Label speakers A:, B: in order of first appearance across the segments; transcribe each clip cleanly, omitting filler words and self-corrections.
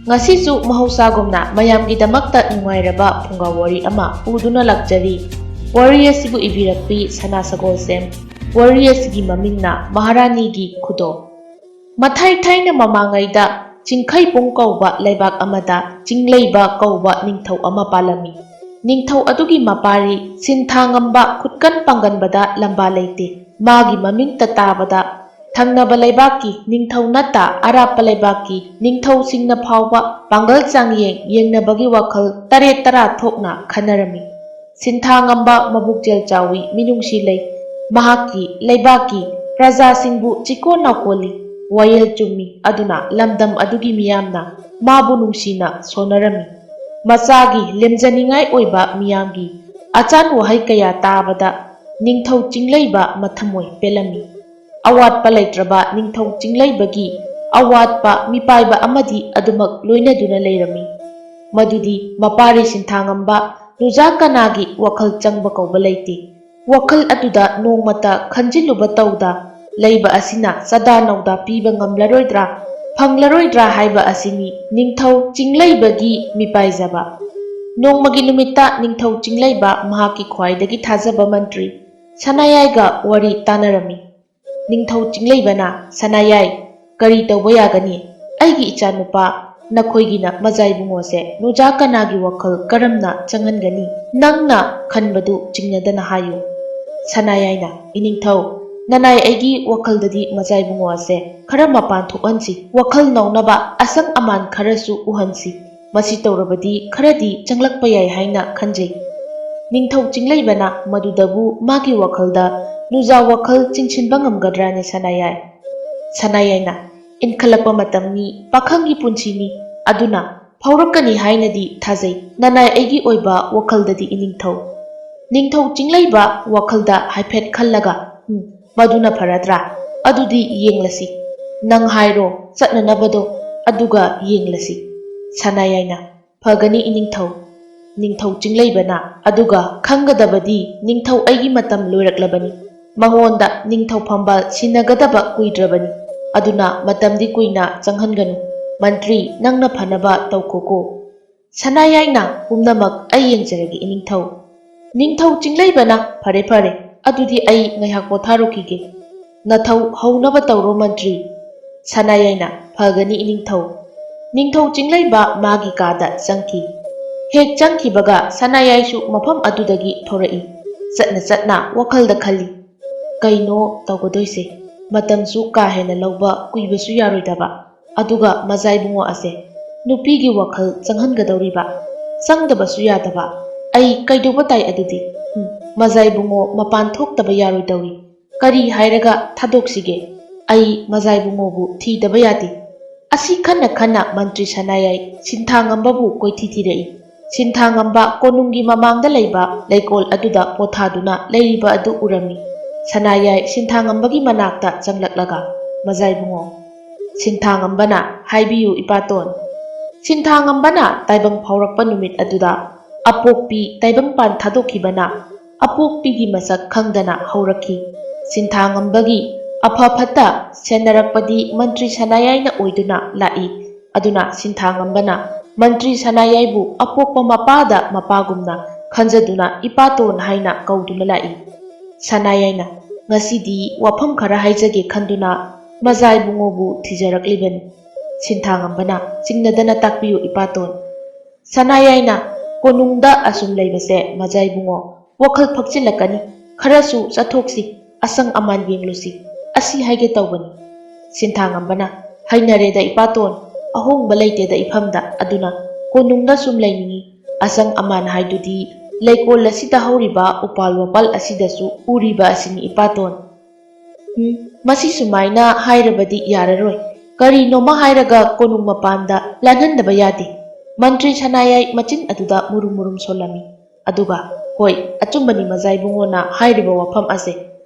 A: Ngasisu mahusagumna mayamgidamakta nungairaba phungawari ama uduna lakjari. Wari asibu ibirakpi sana sagolsem. Wari asigi mamingna Maharani gi Khudo. Mathai thaina mamangaida Chingkhai pung kauba laibak amada Chingleiba kauba ningthau ama palami. Ningthau adugi mapari sinthangamba khutkan panganbada lamba leite. Magi maming tatabada Thangnaba laibaki ningthau nata arapa laibaki ningthau singna phawba pangal changyeng yengnabagi wakhal tare tara thokna khanarami. Sinthangamba mabukjel chawi minungsi lei mahaki laibaki praja singbu chiko nakoli wayel chumi aduna lamdam adugi miyamna mabu nungsina sonarami. Masagi lemjaningai oiba miyamgi achan wahai kaya tabada ningthau chingleiba mathamoi pelami. Awatpa leitraba ningthau chingleibagi awatpa mipaiba amadi adumak loinaduna leirami. Madudi mapari sinthangamba nuja kanagi wakhal changba kauba leite. Wakhal aduda nongmata khanjiluba tauda leiba asina sada nauda piba ngamlaroidra phanglaroidra haiba asini ningthau chingleibagi mipaijaba. Nongmagi numita ningthau chingleiba mahaki khwaidagi thajaba mantri Sanayaiga wari tanarami. Ningthau chingleibana Sanayai kari tauba yagani aigi ichanupa nakhoigina majaibungose nuja kanagi wakhal karamna changhangani nangna khanbadu chingnadana hayu. Sanayaina iningthau nanai aigi wakhaldadi majaibungose khara mapan thokansi wakhal naunaba asang aman kharasu uhansi masi tawrabadi kharadi changlakpa yai haina khanjai. Ningthau chingleibana madudabu magi wakhalda nuja wakhal chingchinba ngamgadrane Sanayai. Sanayaina inkhalakpa matamni pakhangi punchini aduna phaurakani hainadi thajai nanai aigi oiba wakaldadi iningthau. Ningthau chingleiba wakhalda haiphet khallaga maduna faradra adudi yenglasi nang hairo chatnanabado aduga yenglasi. Sanayaina phagani iningthau. Ningthau chingleibana aduga khangadabadi ningthau aigi matam loiraklabani. Mangonda ningthau phambal sinagadaba kuidrabani aduna matamdi kuina changhanganu mantri nangna phanaba tawkhoko. Sanayaina pumnamak ai yengjaragi iningthau. Ningthau chingleibana phare phare adudi ai ngaihak potharokige nathau haunaba tawro mantri. Sanayaina phagani iningthau. Ningthau chingleiba magi kada changki. Hek changkibaga Sanayaisu mafam adudagi thorai chatna wakhalda khali kaino tawgodoise matamsu ka hena lawba kuibasu yaroidaba aduga majaibungo ase nupigi wakhal changhangadauriba changdabasu yadaba ai kaidoba tai adudi majaibungo mapan thoktaba yaroidawi kari hairaga thadoksige ai majaibungo bu thidaba yadi asi khanna mantri Sanayai sinthangambabu koithithirei. Sinthangamba konungi mamangda leiba leikol aduda pothaduna leiriba adu urami. Sanayai sinthangambagi manakta changlaklaga majaibungo. Sinthangambana haibiyu ipaton. Sinthangambana taibang phaurakpa numit aduda apokpi taibang pan thadokhibana apokpigi masak khangdana haurakhi. Sinthangambagi apha phata senarakpadi mantri Sanayaina oiduna lai aduna sinthangambana Mantri Sanayaibu apokpa mapada mapagumna khanjaduna ipaton haina kauduna lai. Sanayaina ngasidi wafam khara haijage khanduna majaibungobu thijaraklibani. Sinthangambana chingnadana takpiyu ipaton. Sanayaina konungda asum leibase majaibungo wakhal phakchilakani kharasu chathoksi asang aman yenglusi asi haige tawbani. Sinthangambana hainareda ipaton ahong balaite da ifamda aduna konungna sum lainingi asang aman haidudi leikol asida hauriba upal wapal asidasu uriba asini ipaton. Masi sumaina hairabadi yararoi kari noma hairaga konung mapanda lanhandaba yadi. Mantri Sanayai machin aduda murum solami aduga hoi achumbani majaibungo na hairiba wafam ase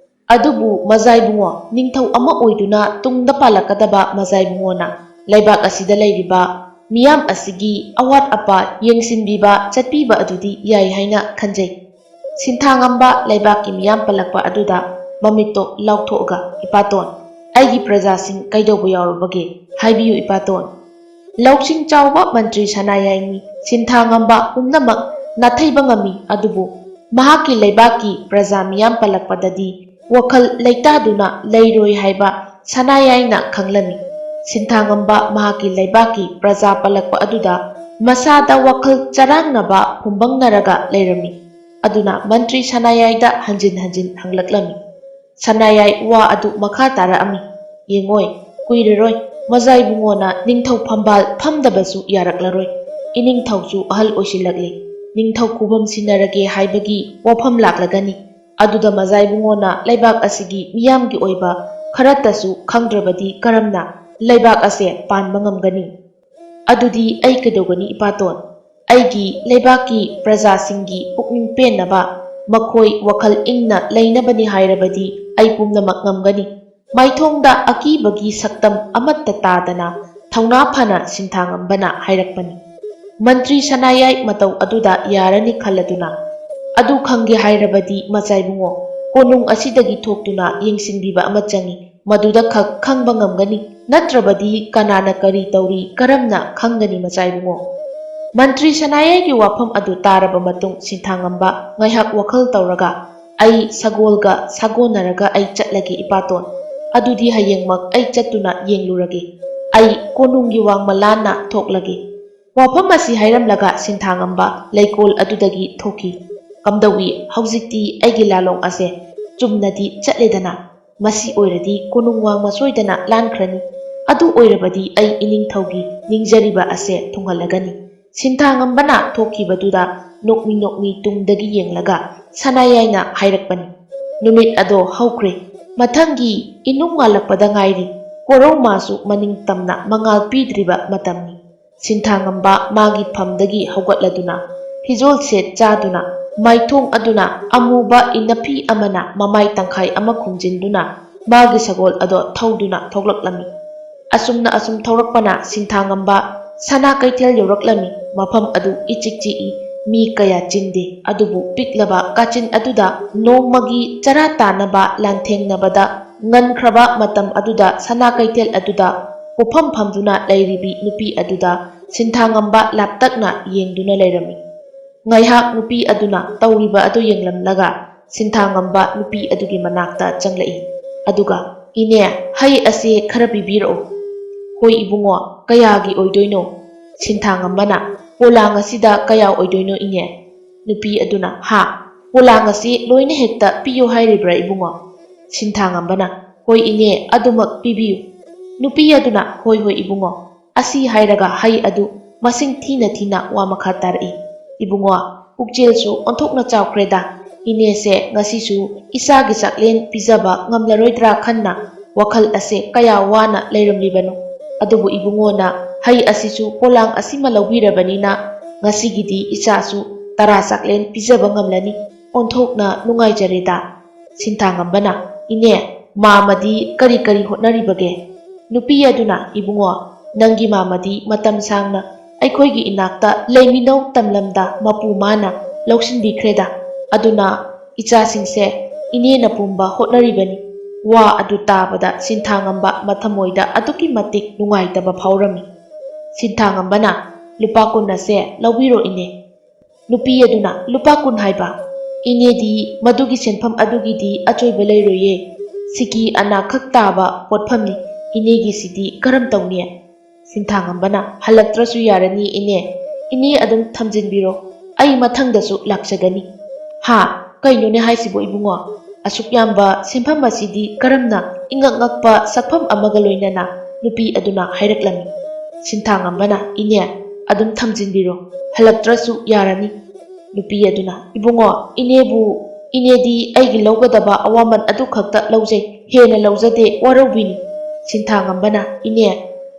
A: adubu majaibungo ningthau ama oiduna tungda palakadaba majaibungo na Laibak asida leiriba miyam asigi awat apa yengsinbiba chatpiba adudi yai haina khanjai. Sinthangamba laibaki miyam palakpa aduda mamito lauthoga ipaton aigi praja sing kaidobu yaurubage haibiyu ipaton. ꯂꯧꯁꯤꯡ ꯆꯥꯎꯕ ꯃꯟꯇ꯭ꯔꯤ ꯁꯅꯥꯌꯥꯏꯅꯤ ꯁꯤꯟꯊꯥꯉꯝꯕ ꯄꯨꯝꯅꯃꯛ ꯅꯥꯊꯩꯕ ꯉꯝꯃꯤ ꯑꯗꯨꯕꯨ ꯃꯍꯥꯛꯀꯤ ꯂꯩꯕꯥꯛꯀꯤ ꯄ꯭ꯔꯖꯥ ꯃꯤꯌꯥꯝ ꯄꯜꯂꯛꯄꯗꯗꯤ ꯋꯥꯈꯜ ꯂꯩꯇꯥꯗꯨꯅ ꯂꯩꯔꯣꯏ ꯍꯥꯏꯕ ꯁꯅꯥꯌꯥꯏꯅ ꯈꯪꯂꯝꯃꯤ꯫ ꯁꯤꯟꯊꯥꯉꯝꯕ ꯃꯍꯥꯛꯀꯤ ꯂꯩꯕꯥꯛꯀꯤ ꯄ꯭ꯔꯖꯥ ꯄꯜꯂꯛꯄ ꯑꯗꯨꯗ ꯃꯁꯥꯗ ꯋꯥꯈꯜ ꯆꯔꯥꯡꯅꯕ ꯐꯨꯝꯕꯪꯅꯔꯒ ꯂꯩꯔꯝꯃꯤ꯫ ꯑꯗꯨꯅ ꯃꯟꯇ꯭ꯔꯤ ꯁꯅꯥꯌꯥꯏꯗ ꯍꯟꯖꯤꯟ ꯍꯟꯖꯤꯟ ꯍꯪꯂꯛꯂꯝꯃꯤ꯫ ꯁꯅꯥꯌꯥꯏ ꯋꯥ ꯑꯗꯨ ꯃꯈꯥ ꯇꯥꯔꯛꯑꯝꯃꯤ꯫ ꯌꯦꯡꯉꯣꯏ, ꯀꯨꯏꯔꯔꯣꯏ ꯃꯖꯥ ꯏꯕꯨꯡꯉꯣꯅ ꯅꯤꯡꯊꯧ ꯐꯝꯕꯥꯜ ꯐꯝꯗꯕꯁꯨ ꯌꯥꯔꯛꯂꯔꯣꯏ꯫ ꯏꯅꯤꯡꯊꯧꯁꯨ ꯑꯍꯜ ꯑꯣꯏꯁꯤꯜꯂꯛꯂꯤ꯫ ꯅꯤꯡꯊꯧ ꯈꯨꯕꯝ ꯁꯤꯟꯅꯔꯒꯦ ꯍꯥꯏꯕꯒꯤ ꯋꯥꯐꯝ ꯂꯥꯛꯂꯒꯅꯤ꯫ ꯑꯗꯨꯗ ꯃꯖꯥ ꯏꯕꯨꯡꯉꯣꯅ ꯂꯩꯕꯥꯛ ꯑꯁꯤꯒꯤ ꯃꯤꯌꯥꯝꯒꯤ ꯑꯣꯏꯕ ꯈꯔꯇꯁꯨ ꯈꯪꯗ꯭ꯔꯕꯗꯤ ꯀꯔꯝꯅ ꯂꯩꯕꯥꯛ ꯑꯁꯦ ꯄꯥꯟꯕ ꯉꯝꯒꯅꯤ? ꯑꯗꯨꯗꯤ ꯑꯩ ꯀꯩꯗꯧꯒꯅꯤ ꯏꯄꯥꯇꯣꯟ? ꯑꯩꯒꯤ ꯂꯩꯕꯥꯛꯀꯤ ꯄ꯭ꯔꯖꯥꯁꯤꯡꯒꯤ ꯄꯨꯛꯅꯤꯡ ꯄꯦꯟꯅꯕ, ꯃꯈꯣꯏ ꯋꯥꯈꯜ ꯏꯪꯅ ꯂꯩꯅꯕꯅꯤ ꯍꯥꯏꯔꯕꯗꯤ ꯑꯩ ꯄꯨꯝꯅꯃꯛ ꯉꯝꯒꯅꯤ꯫ ꯃꯥꯏꯊꯣꯡꯗ ꯑꯀꯤꯕꯒꯤ ꯁꯛꯇꯝ ꯑꯃꯠꯇ ꯇꯥꯗꯅ ꯊꯧꯅꯥ ꯐꯅ ꯁꯤꯟꯊꯥꯉꯝꯕꯅ ꯍꯥꯏꯔꯛꯄꯅꯤ꯫ ꯃꯟꯇ꯭ꯔꯤ ꯁꯅꯥꯌꯥꯏ ꯃꯇꯧ ꯑꯗꯨꯗ ꯌꯥꯔꯅꯤ ꯈꯜꯂꯗꯨꯅ, ꯑꯗꯨ ꯈꯪꯒꯦ ꯍꯥꯏꯔꯕꯗꯤ ꯃꯆꯥ ꯏꯕꯨꯡꯉꯣ, ꯀꯣꯅꯨꯡ ꯑꯁꯤꯗꯒꯤ ꯊꯣꯛꯇꯨꯅ ꯌꯦꯡꯁꯤꯟꯕꯤꯕ ꯑꯃ ꯆꯪꯏ꯫ ꯃꯗꯨꯗ ꯈꯛ ꯈꯪꯕ ꯉꯝꯒꯅꯤ꯫ ꯅꯠꯇ꯭ꯔꯕꯗꯤ ꯀꯅꯥꯅ ꯀꯔꯤ ꯇꯧꯔꯤ ꯀꯔꯝꯅ ꯈꯪꯒꯅꯤ ꯃꯆꯥ ꯏꯕꯨꯡꯉꯣ? ꯃꯟꯇ꯭ꯔꯤ ꯁꯅꯥꯌꯥꯏꯒꯤ ꯋꯥꯐꯝ ꯑꯗꯨ ꯇꯥꯔꯕ ꯃꯇꯨꯡ ꯁꯤꯟꯊꯥꯉꯝꯕ ꯉꯥꯏꯍꯥꯛ ꯋꯥꯈꯜ ꯇꯧꯔꯒ, ꯑꯩ ꯁꯒꯣꯜꯒ ꯁꯥꯒꯣꯟꯅꯔꯒ ꯑꯩ ꯆꯠꯂꯒꯦ ꯏꯄꯥꯇꯣꯟ꯫ ꯑꯗꯨꯗꯤ ꯍꯌꯦꯡꯃꯛ ꯑꯩ ꯆꯠꯇꯨꯅ ꯌꯦꯡꯂꯨꯔꯒꯦ꯫ ꯑꯩ ꯀꯣꯅꯨꯡꯒꯤ ꯋꯥꯡꯃ ꯂꯥꯟꯅ ꯊꯣꯛꯂꯒꯦ꯫ ꯋꯥꯐꯝ ꯑꯁꯤ ꯍꯥꯏꯔꯝꯂꯒ ꯁꯤꯟꯊꯥꯉꯝꯕ ꯂꯩꯀꯣꯜ ꯑꯗꯨꯗꯒꯤ ꯊꯣꯛꯈꯤ꯫ ꯀꯝꯗꯧꯏ ꯍꯧꯖꯤꯛꯇꯤ ꯑꯩꯒꯤ ꯂꯥꯂꯣꯡ ꯑꯁꯦ ꯆꯨꯝꯅꯗꯤ ꯆꯠꯂꯦꯗꯅ? ꯃꯁꯤ ꯑꯣꯏꯔꯗꯤ ꯀꯣꯅꯨꯡ ꯋꯥꯡꯃ ꯁꯣꯏꯗꯅ ꯂꯥꯟꯈ꯭ꯔꯅꯤ꯫ ꯑꯗꯨ ꯑꯣꯏꯔꯕꯗꯤ ꯑꯩ ꯏꯅꯤꯡꯊꯧꯒꯤ ꯅꯤꯡꯖꯔꯤꯕ ꯑꯁꯦ ꯊꯨꯡꯍꯜꯂꯒꯅꯤ꯫ ꯁꯤꯟꯊꯥꯉꯝꯕꯅ ꯊꯣꯛꯈꯤꯕꯗꯨꯗ ꯅꯣꯛꯃꯤ ꯅꯣꯛꯃꯤ ꯇꯨꯡꯗꯒꯤ ꯌꯦꯡꯂꯒ ꯁꯅꯥꯌꯥꯏꯅ ꯍꯥꯏꯔꯛꯄꯅꯤ꯫ ꯅꯨꯃꯤꯠ ꯑꯗꯣ ꯍꯧꯈ꯭ꯔꯦ꯫ ꯃꯊꯪꯒꯤ ꯏꯅꯨꯡ ꯉꯥꯜꯂꯛꯄꯗ ꯉꯥꯏꯔꯤ꯫ ꯀꯣꯔꯧꯃꯥꯁꯨ ꯃꯅꯤꯡ ꯇꯝꯅ ꯃꯉꯥꯜ ꯄꯤꯗ꯭ꯔꯤꯕ ꯃꯇꯝꯅꯤ꯫ ꯁꯤꯟꯊꯥꯉꯝꯕ ꯃꯥꯒꯤ ꯐꯝꯗꯒꯤ ꯍꯧꯒꯠꯂꯗꯨꯅ, ꯐꯤꯖꯣꯜ ꯁꯦꯠ ꯆꯥꯗꯨꯅ, ꯃꯥꯏꯊꯣꯡ ꯑꯗꯨꯅ ꯑꯃꯨꯕ ꯏꯟꯅꯐꯤ ꯑꯃꯅ ꯃꯃꯥꯏ ꯇꯪꯈꯥꯏ ꯑꯃ ꯈꯨꯝꯖꯤꯟꯗꯨꯅ ꯃꯥꯒꯤ ꯁꯒꯣꯜ ꯑꯗꯣ ꯊꯧꯗꯨꯅ ꯊꯣꯛꯂꯛꯂꯝꯃꯤ꯫ ꯑꯁꯨꯝꯅ ꯑꯁꯨꯝ ꯊꯧꯔꯛꯄꯅ ꯁꯤꯟꯊꯥꯉꯝꯕ ꯁꯅꯥ ꯀꯩꯊꯦꯜ ꯌꯧꯔꯛꯂꯝꯃꯤ꯫ ꯃꯐꯝ ꯑꯗꯨ ꯏꯆꯤꯛ ꯆꯤꯛꯏ, ꯃꯤ ꯀꯌꯥ ꯆꯤꯟꯗꯦ꯫ ꯑꯗꯨꯕꯨ ꯄꯤꯛꯂꯕ ꯀꯥꯆꯤꯟ ꯑꯗꯨꯗ ꯅꯣꯡꯃꯒꯤ ꯆꯔꯥ ꯇꯥꯅꯕ ꯂꯥꯟꯊꯦꯡꯅꯕꯗ ꯉꯟꯈ꯭ꯔꯕ ꯃꯇꯝ ꯑꯗꯨꯗ ꯁꯅꯥ ꯀꯩꯊꯦꯜ ꯑꯗꯨꯗ ꯄꯣꯠꯐꯝ ꯐꯝꯗꯨꯅ ꯂꯩꯔꯤꯕꯤ ꯅꯨꯄꯤ ꯑꯗꯨꯗ ꯁꯤꯟꯊꯥꯉꯝꯕ ꯂꯥꯞꯇꯛꯅ ꯌꯦꯡꯗꯨꯅ ꯂꯩꯔꯝꯃꯤ꯫ ꯉꯥꯏꯍꯥꯛ ꯅꯨꯄꯤ ꯑꯗꯨꯅ ꯇꯧꯔꯤꯕ ꯑꯗꯨ ꯌꯦꯡꯂꯝꯂꯒ ꯁꯤꯟꯊꯥꯉꯝꯕ ꯅꯨꯄꯤ ꯑꯗꯨꯒꯤ ꯃꯅꯥꯛꯇ ꯆꯪꯂꯛꯏ꯫ ꯑꯗꯨꯒ, ꯏꯅꯦ, ꯍꯩ ꯑꯁꯦ ꯈꯔ ꯄꯤꯕꯤꯔꯛꯎ꯫ ꯍꯣꯏ ꯏꯕꯨꯡꯉꯣ, ꯀꯌꯥꯒꯤ ꯑꯣꯏꯗꯣꯏꯅꯣ? ꯁꯤꯟꯊꯥꯉꯝꯕꯅ, ꯄꯣꯂꯥꯡ ꯑꯁꯤꯗ ꯀꯌꯥ ꯑꯣꯏꯗꯣꯏꯅꯣ ꯏꯅꯦ? ꯅꯨꯄꯤ ꯑꯗꯨꯅ, ꯍꯥ, ꯄꯣꯂꯥꯡ ꯑꯁꯤ ꯂꯣꯏꯅ ꯍꯦꯛꯇ ꯄꯤꯌꯨ ꯍꯥꯏꯔꯤꯕ꯭ꯔꯥ ꯏꯕꯨꯡꯉꯣ? ꯁꯤꯟꯊꯥꯉꯝꯕꯅ, ꯍꯣꯏ ꯏꯅꯦ, ꯑꯗꯨꯃꯛ ꯄꯤꯕꯤꯌꯨ꯫ ꯅꯨꯄꯤ ꯑꯗꯨꯅ, ꯍꯣꯏ ꯍꯣꯏ ꯏꯕꯨꯡꯉꯣ꯫ ꯑꯁꯤ ꯍꯥꯏꯔꯒ ꯍꯩ ꯑꯗꯨ ꯃꯁꯤꯡ ꯊꯤꯅ ꯊꯤꯅ ꯋꯥ ꯃꯈꯥ ꯇꯥꯔꯛꯏ꯫ ꯏꯕꯨꯡꯉꯣ, ꯄꯨꯛꯆꯦꯜꯁꯨ ꯑꯣꯟꯊꯣꯛꯅ ꯆꯥꯎꯈ꯭ꯔꯦꯗ꯫ ꯏꯅꯦꯁꯦ ꯉꯁꯤꯁꯨ ꯏꯆꯥꯒꯤ ꯆꯥꯛꯂꯦꯟ ꯄꯤꯖꯕ ꯉꯝꯂꯔꯣꯏꯗ꯭ꯔꯥ ꯈꯟꯅ ꯋꯥꯈꯜ ꯑꯁꯦ ꯀꯌా ꯋꯥꯅ ꯂꯩꯔꯝꯂꯤꯕꯅꯣ꯫ ꯑꯗꯨꯕꯨ ꯏꯕꯨꯡꯉꯣꯅ ꯍꯩ ꯑꯁꯤꯁꯨ ꯄꯣꯂꯥꯡ ꯑꯁꯤꯃ ꯂꯧꯕꯤꯔꯕꯅꯤꯅ ꯉꯁꯤꯒꯤꯗꯤ ꯏꯆꯥꯁꯨ 10 ꯆꯥꯛꯂꯦꯟ ꯄꯤꯖꯕ ꯉꯝꯂꯅꯤ꯫ ꯑꯣꯟꯊꯣꯛꯅ ꯅꯨꯡꯉꯥꯏꯖꯔꯦꯗ꯫ ꯁꯤꯟꯊꯥꯉꯝꯕꯅ, ꯏꯅꯦ, ꯃꯥꯃꯗꯤ ꯀꯔꯤ ꯀꯔꯤ ꯍꯣꯠꯅꯔꯤꯕꯒꯦ? ꯅꯨꯄꯤ ꯑꯗꯨꯅ, ꯏꯕꯨꯡꯉꯣ, ꯅꯪꯒꯤ ꯃꯥꯃꯗꯤ ꯃꯇꯝ ꯁꯥꯡꯅ ꯑꯩꯈꯣꯏꯒꯤ ꯏꯅꯥꯛꯇ ꯂꯩꯃꯤꯅꯧ ꯇꯝꯂꯝꯗ ꯃꯄꯨ ꯃꯥꯅ ꯂꯧꯁꯤꯟꯕꯤꯈ꯭ꯔꯦꯗ꯫ ꯑꯗꯨꯅ ꯏꯆꯥꯁꯤꯡꯁꯦ ꯏꯅꯦꯅ ꯄꯨꯝꯕ ꯍꯣꯠꯅꯔꯤꯕꯅꯤ꯫ ꯋꯥ ꯑꯗꯨ ꯇꯥꯕꯗ ꯁꯤꯟꯊꯥꯉꯝꯕ ꯃꯊꯃꯣꯏꯗ ꯑꯗꯨꯛꯀꯤ ꯃꯇꯤꯛ ꯅꯨꯡꯉꯥꯏꯇꯕ ꯐꯥꯎꯔꯝꯃꯤ꯫ ꯁꯤꯟꯊꯥꯉꯝꯕꯅ, ꯂꯨꯄꯥ 10 ꯑꯁꯦ ꯂꯧꯕꯤꯔꯣ ꯏꯅꯦ꯫ ꯅꯨꯄꯤ ꯑꯗꯨꯅ, ꯂꯨꯄꯥ 10 ꯍꯥꯏꯕ? ꯏꯅꯦꯗꯤ ꯃꯗꯨꯒꯤ ꯁꯦꯟꯐꯝ ꯑꯗꯨꯒꯤꯗꯤ ꯑꯆꯣꯏꯕ ꯂꯩꯔꯣꯏꯌꯦ꯫ ꯁꯤꯀꯤ ꯑꯅꯥ ꯈꯛ ꯇꯥꯕ ꯄꯣꯠꯐꯝꯅꯤ꯫ ꯏꯅꯦꯒꯤꯁꯤꯗꯤ ꯀꯔꯝ ꯇꯧꯅꯤ? ꯁꯤꯟꯊꯥꯉꯝꯕꯅ, ꯍꯜꯂꯛꯇ꯭ꯔꯁꯨ ꯌꯥꯔꯅꯤ ꯏꯅꯦ꯫ ꯏꯅꯦ ꯑꯗꯨꯝ ꯊꯝꯖꯤꯟꯕꯤꯔꯣ, ꯑꯩ ꯃꯊꯪꯗꯁꯨ ꯂꯥꯛꯆꯒꯅꯤ꯫ ꯍꯥ, ꯀꯩꯅꯣꯅꯦ ꯍꯥꯏꯁꯤꯕꯣ ꯏꯕꯨꯡꯉꯣ? ꯑꯁꯨꯛ ꯌꯥꯝꯕ ꯁꯦꯟꯐꯝ ꯑꯁꯤꯗꯤ ꯀꯔꯝꯅ? ꯏꯉꯛ ꯉꯛꯄ ꯁꯛꯐꯝ ꯑꯃꯒ ꯂꯣꯏꯅꯅ ꯅꯨꯄꯤ ꯑꯗꯨꯅ ꯍꯥꯏꯔꯛꯂꯝꯃꯤ꯫ ꯁꯤꯟꯊꯥꯉꯝꯕꯅ, ꯏꯅꯦ ꯑꯗꯨꯝ ꯊꯝꯖꯤꯟꯕꯤꯔꯣ, ꯍꯜꯂꯛꯇ꯭ꯔꯁꯨ ꯌꯥꯔꯅꯤ꯫ ꯅꯨꯄꯤ ꯑꯗꯨꯅ, ꯏꯕꯨꯡꯉꯣ, ꯏꯅꯦꯗꯤ ꯑꯩꯒꯤ ꯂꯧꯒꯗꯕ ꯑꯋꯥꯃꯟ ꯑꯗꯨ ꯈꯛꯇ ꯂꯧꯖꯩ, ꯍꯦꯟꯅ ꯂꯧꯖꯗꯦ, ꯋꯥꯔꯧꯕꯤꯅꯤ꯫ ꯁꯤꯟꯊꯥꯉꯝꯕꯅ, ꯏꯅꯦ,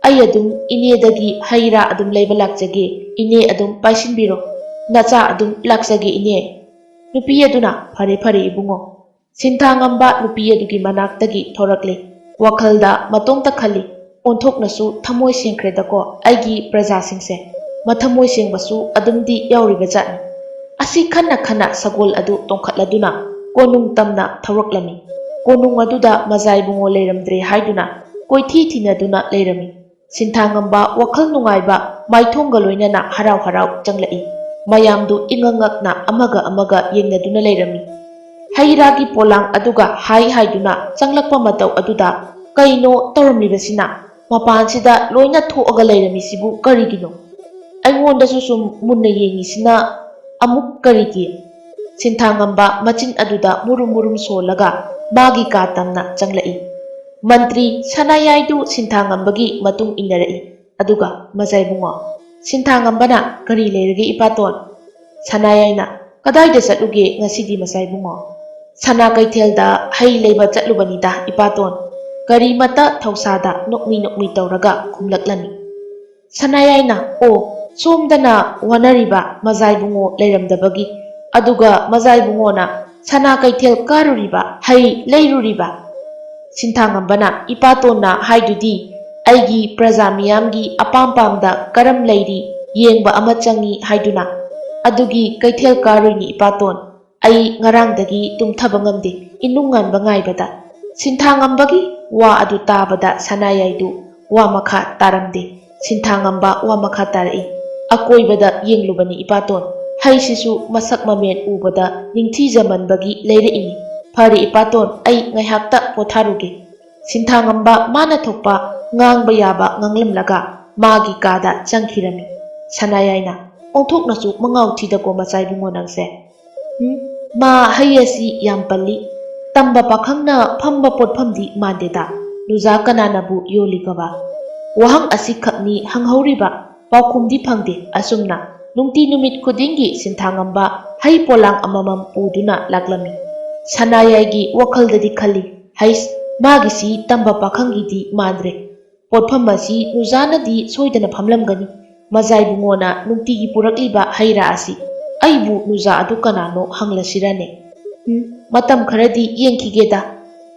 A: ꯑꯩ ꯑꯗꯨꯝ ꯏꯅꯦꯗꯒꯤ ꯍꯩ ꯔꯥ ꯑꯗꯨꯝ ꯂꯩꯕ ꯂꯥꯛꯆꯒꯦ, ꯏꯅꯦ ꯑꯗꯨم ꯄꯥꯏꯁꯤꯟꯕꯤꯔꯣ, ꯅꯆꯥ ꯑꯗꯨꯝ ꯂꯥꯛꯆꯒꯦ ꯏꯅꯦ꯫ ꯅꯨꯄꯤ ꯑꯗꯨꯅ, ꯐꯔꯦ ꯐꯔꯦ ꯏꯕꯨꯡꯉꯣ꯫ ꯁꯤꯟꯊꯥꯉꯝꯕ ꯅꯨꯄꯤ ꯑꯗꯨꯒꯤ ꯃꯅꯥꯛꯇꯒꯤ ꯊꯣꯔꯛꯂꯦ꯫ ꯋꯥꯈꯜꯗ ꯃꯇꯣꯝꯇ ꯈꯜꯂꯤ, ꯑꯣꯟꯊꯣꯛꯅꯁꯨ ꯊꯃꯣꯏ ꯁꯦꯡꯈ꯭ꯔꯦꯗꯀꯣ ꯑꯩꯒꯤ ꯄ꯭ꯔꯖꯥꯁꯤꯡꯁꯦ꯫ ꯃꯊꯃꯣꯏ ꯁꯦꯡꯕꯁꯨ ꯑꯗꯨꯝꯗꯤ ꯌꯥꯎꯔꯤꯕꯖꯥꯠꯅꯤ꯫ ꯑꯁꯤ ꯈꯟꯅ ꯈꯟꯅ ꯁꯒꯣꯜ ꯑꯗꯨ ꯇꯣꯡꯈꯠꯂꯗꯨꯅ ꯀꯣꯅꯨꯡ ꯇꯝꯅ ꯊꯧꯔꯛꯂꯝꯃꯤ꯫ ꯀꯣꯅꯨꯡ ꯑꯗꯨꯗ ꯃꯖꯥ ꯏꯕꯨꯡꯉꯣ ꯂꯩꯔꯝꯗ꯭ꯔꯦ ꯍꯥꯏꯗꯨꯅ ꯀꯣꯏꯊꯤ ꯊꯤꯅꯗꯨꯅ ꯂꯩꯔꯝꯃꯤ꯫ ꯁꯤꯟꯊꯥꯉꯝꯕ ꯋꯥꯈꯜ ꯅꯨꯡꯉꯥꯏꯕ ꯃꯥꯏꯊꯣꯡꯒ ꯂꯣꯏꯅꯅ ꯍꯔꯥꯎ ꯍꯔꯥꯎ ꯆꯪꯂꯛꯏ꯫ ꯃꯌꯥꯝꯗꯨ ꯏꯉꯛ-ꯉꯛꯅ ꯑꯃꯒ ꯑꯃꯒ ꯌꯦꯡꯅꯗꯨꯅ ꯂꯩꯔꯝꯃꯤ꯫ ꯍꯩ ꯔꯥꯒꯤ ꯄꯣꯂꯥꯡ ꯑꯗꯨꯒ ꯍꯥꯏꯗꯨꯅ ꯆꯪꯂꯛꯄ ꯃꯇꯧ ꯑꯗꯨꯗ ꯀꯩꯅꯣ ꯇꯧꯔꯝꯂꯤꯕꯁꯤꯅ? ꯃꯄꯥꯟꯁꯤꯗ ꯂꯣꯏꯅ ꯊꯣꯛꯑꯒ ꯂꯩꯔꯝꯃꯤꯁꯤꯕꯨ ꯀꯔꯤꯒꯤꯅꯣ? ꯑꯩꯉꯣꯟꯗꯁꯨ ꯁꯨꯝ ꯃꯨꯟꯅ ꯌꯦꯡꯉꯤꯁꯤꯅ ꯑꯃꯨꯛ ꯀꯔꯤꯒꯤ? ꯁꯤꯟꯊꯥꯉꯝꯕ ꯃꯆꯤꯟ ꯑꯗꯨꯗ murum murum ꯁꯣꯜꯂꯒ ꯃꯥꯒꯤ ꯀꯥ ꯇꯝꯅ ꯆꯪꯂꯛꯏ꯫ ꯃꯟꯇ꯭ꯔꯤ ꯁꯅꯥꯌꯥꯏꯗꯨ ꯁꯤꯟꯊꯥꯉꯝꯕꯒꯤ ꯃꯇꯨꯡ ꯏꯟꯅꯔꯛꯏ꯫ ꯑꯗꯨꯒ ꯃꯖꯥꯏꯕꯨꯡꯉꯣ, ꯁꯤꯟꯊꯥꯉꯝꯕꯅ ꯀꯔꯤ ꯂꯩꯔꯒꯦ ꯏꯄꯥꯇꯣꯟ? ꯁꯅꯥꯌꯥꯏꯅ ꯀꯗꯥꯏꯗ ꯆꯠꯂꯨꯒꯦ ꯉꯁꯤꯗꯤ ꯃꯆꯥꯏꯕꯨꯡꯉꯣ? ꯁꯅꯥ ꯀꯩꯊꯦꯜꯗ ꯍꯩ ꯂꯩꯕ ꯆꯠꯂꯨꯕꯅꯤꯗ ꯏꯄꯥꯇꯣꯟ꯫ ꯀꯔꯤꯃꯇ ꯊꯧꯁꯥꯗ ꯅꯣꯛꯃꯤ ꯈꯨꯝꯂꯛꯂꯝꯃꯤ꯫ ꯁꯅꯥꯌꯥꯏꯅ ꯑꯣ, ꯁꯣꯝꯗꯅ ꯋꯥꯅꯔꯤꯕ ꯃꯖꯥꯏꯕꯨꯡꯉꯣ ꯂꯩꯔꯝꯗꯕꯒꯤ, ꯑꯗꯨꯒ ꯃꯖꯥꯏꯕꯨꯡꯉꯣꯅ ꯁꯅꯥ ꯀꯩꯊꯦꯜ ꯀꯥꯔꯨꯔꯤꯕ, ꯍꯩ ꯂꯩꯔꯨꯔꯤꯕ? ꯁꯤꯟꯊꯥꯉꯝꯕꯅ ꯏꯄꯥꯇꯣꯟꯅ ꯍꯥꯏꯗꯨꯗꯤ ꯑꯩꯒꯤ ꯄ꯭ꯔꯖꯥ ꯃꯤꯌꯥꯝꯒꯤ ꯑꯄꯥꯝ-ꯄꯥꯝꯗ ꯀꯔꯝ ꯂꯩꯔꯤ ꯌꯦꯡꯕ ꯑꯃ ꯆꯪꯏ ꯍꯥꯏꯗꯨꯅ, ꯑꯗꯨꯒꯤ ꯀꯩꯊꯦꯜ ꯀꯥꯔꯨꯏꯅꯤ ꯏꯄꯥꯇꯣꯟ꯫ ꯑꯩ ꯉꯔꯥꯡꯗꯒꯤ ꯇꯨꯝꯊꯕ ꯉꯝꯗꯦ ꯏꯅꯨꯡ ꯉꯥꯟꯕ ꯉꯥꯏꯕꯗ꯫ ꯁꯤꯟꯊꯥꯉꯝꯕꯒꯤ ꯋꯥ ꯑꯗꯨ ꯇꯥꯕꯗ ꯁꯅꯥꯌꯥꯏꯗꯨ ꯋꯥ ꯃꯈꯥ ꯇꯥꯔꯝꯗꯦ꯫ ꯁꯤꯟꯊꯥꯉꯝꯕ ꯋꯥ ꯃꯈꯥ ꯇꯥꯔꯛꯏ꯫ ꯑꯀꯣꯏꯕꯗ ꯌꯦꯡꯂꯨꯕꯅꯤ ꯏꯄꯥꯇꯣꯟ꯫ ꯍꯩꯁꯤꯁꯨ ꯃꯁꯛ ꯃꯃꯦꯟ ꯎꯕꯗ ꯅꯤꯡꯊꯤꯖꯃꯟꯕꯒꯤ ꯂꯩꯔꯛꯏꯅꯤ꯫ ꯐꯔꯦ ꯏꯄꯥꯇꯣꯟ, ꯑꯩ ꯉꯥꯏꯍꯥꯛꯇ ꯄꯣꯊꯥꯔꯨꯒꯦ꯫ ꯁꯤꯟꯊꯥꯉꯝꯕ ꯃꯥꯅ ꯊꯣꯛꯄ ꯉꯥꯡꯕ ꯌꯥꯕ ꯉꯥꯡꯂꯝꯂꯒ ꯃꯥꯒꯤ ꯀꯥꯗ ꯆꯪꯈꯤꯔꯝꯃꯤ꯫ ꯁꯅꯥꯌꯥꯏꯅ ꯑꯣꯟꯊꯣꯛꯅꯁꯨ ꯃꯉꯥꯎ ꯊꯤꯗꯀꯣ ꯃꯆꯥꯏꯕꯨꯡꯉꯣ ꯅꯪꯁꯦ꯫ ꯃꯥ ꯍꯩ ꯑꯁꯤ ꯌꯥꯝ ꯄꯜꯂꯤ꯫ ꯇꯝꯕ ꯄꯥꯈꯪꯅ ꯐꯝꯕ ꯄꯣꯠꯐꯝꯗꯤ ꯃꯥꯟꯗꯦꯗ꯫ ꯅꯨꯖꯥ ꯀꯅꯥꯅꯕꯨ ꯌꯣꯜꯂꯤꯒꯕ? ꯋꯥꯍꯪ ꯑꯁꯤꯈꯛꯅꯤ ꯍꯪꯍꯧꯔꯤꯕ, ꯄꯥꯎꯈꯨꯝꯗꯤ ꯐꯪꯗꯦ꯫ ꯑꯁꯨꯝꯅ ꯅꯨꯡꯇꯤ ꯅꯨꯃꯤꯠ ꯈꯨꯗꯤꯡꯒꯤ ꯁꯤꯟꯊꯥꯉꯝꯕ ꯍꯩ ꯄꯣꯂꯥꯡ ꯑꯃꯃꯝ ꯄꯨꯗꯨꯅ ꯂꯥꯛꯂꯝꯃꯤ꯫ ꯁꯅꯥꯌꯥꯏꯒꯤ ꯋꯥꯈꯜꯗꯗꯤ ꯈꯜꯂꯤ, ꯍꯩꯁ, ꯃꯥꯒꯤꯁꯤ ꯇꯝꯕ ꯄꯥꯈꯪꯒꯤꯗꯤ ꯃꯥꯟꯗ꯭ꯔꯦ꯫ ꯄꯣꯠꯐꯝ ꯑꯁꯤ ꯅꯨꯖꯥꯅꯗꯤ ꯁꯣꯏꯗꯅ ꯐꯝꯂꯝꯒꯅꯤ꯫ ꯃꯖꯥꯏꯕꯨꯡꯉꯣꯅ ꯅꯨꯡꯇꯤꯒꯤ ꯄꯨꯔꯛꯂꯤꯕ ꯍꯩ ꯔꯥ ꯑꯁꯤ ꯑꯩꯕꯨ ꯅꯨꯖꯥ ꯑꯗꯨ ꯀꯅꯥꯅꯣ ꯍꯪꯂꯁꯤꯔꯅꯦ? ꯃꯇꯝ ꯈꯔꯗꯤ ꯌꯦꯡꯈꯤꯒꯦꯗ꯫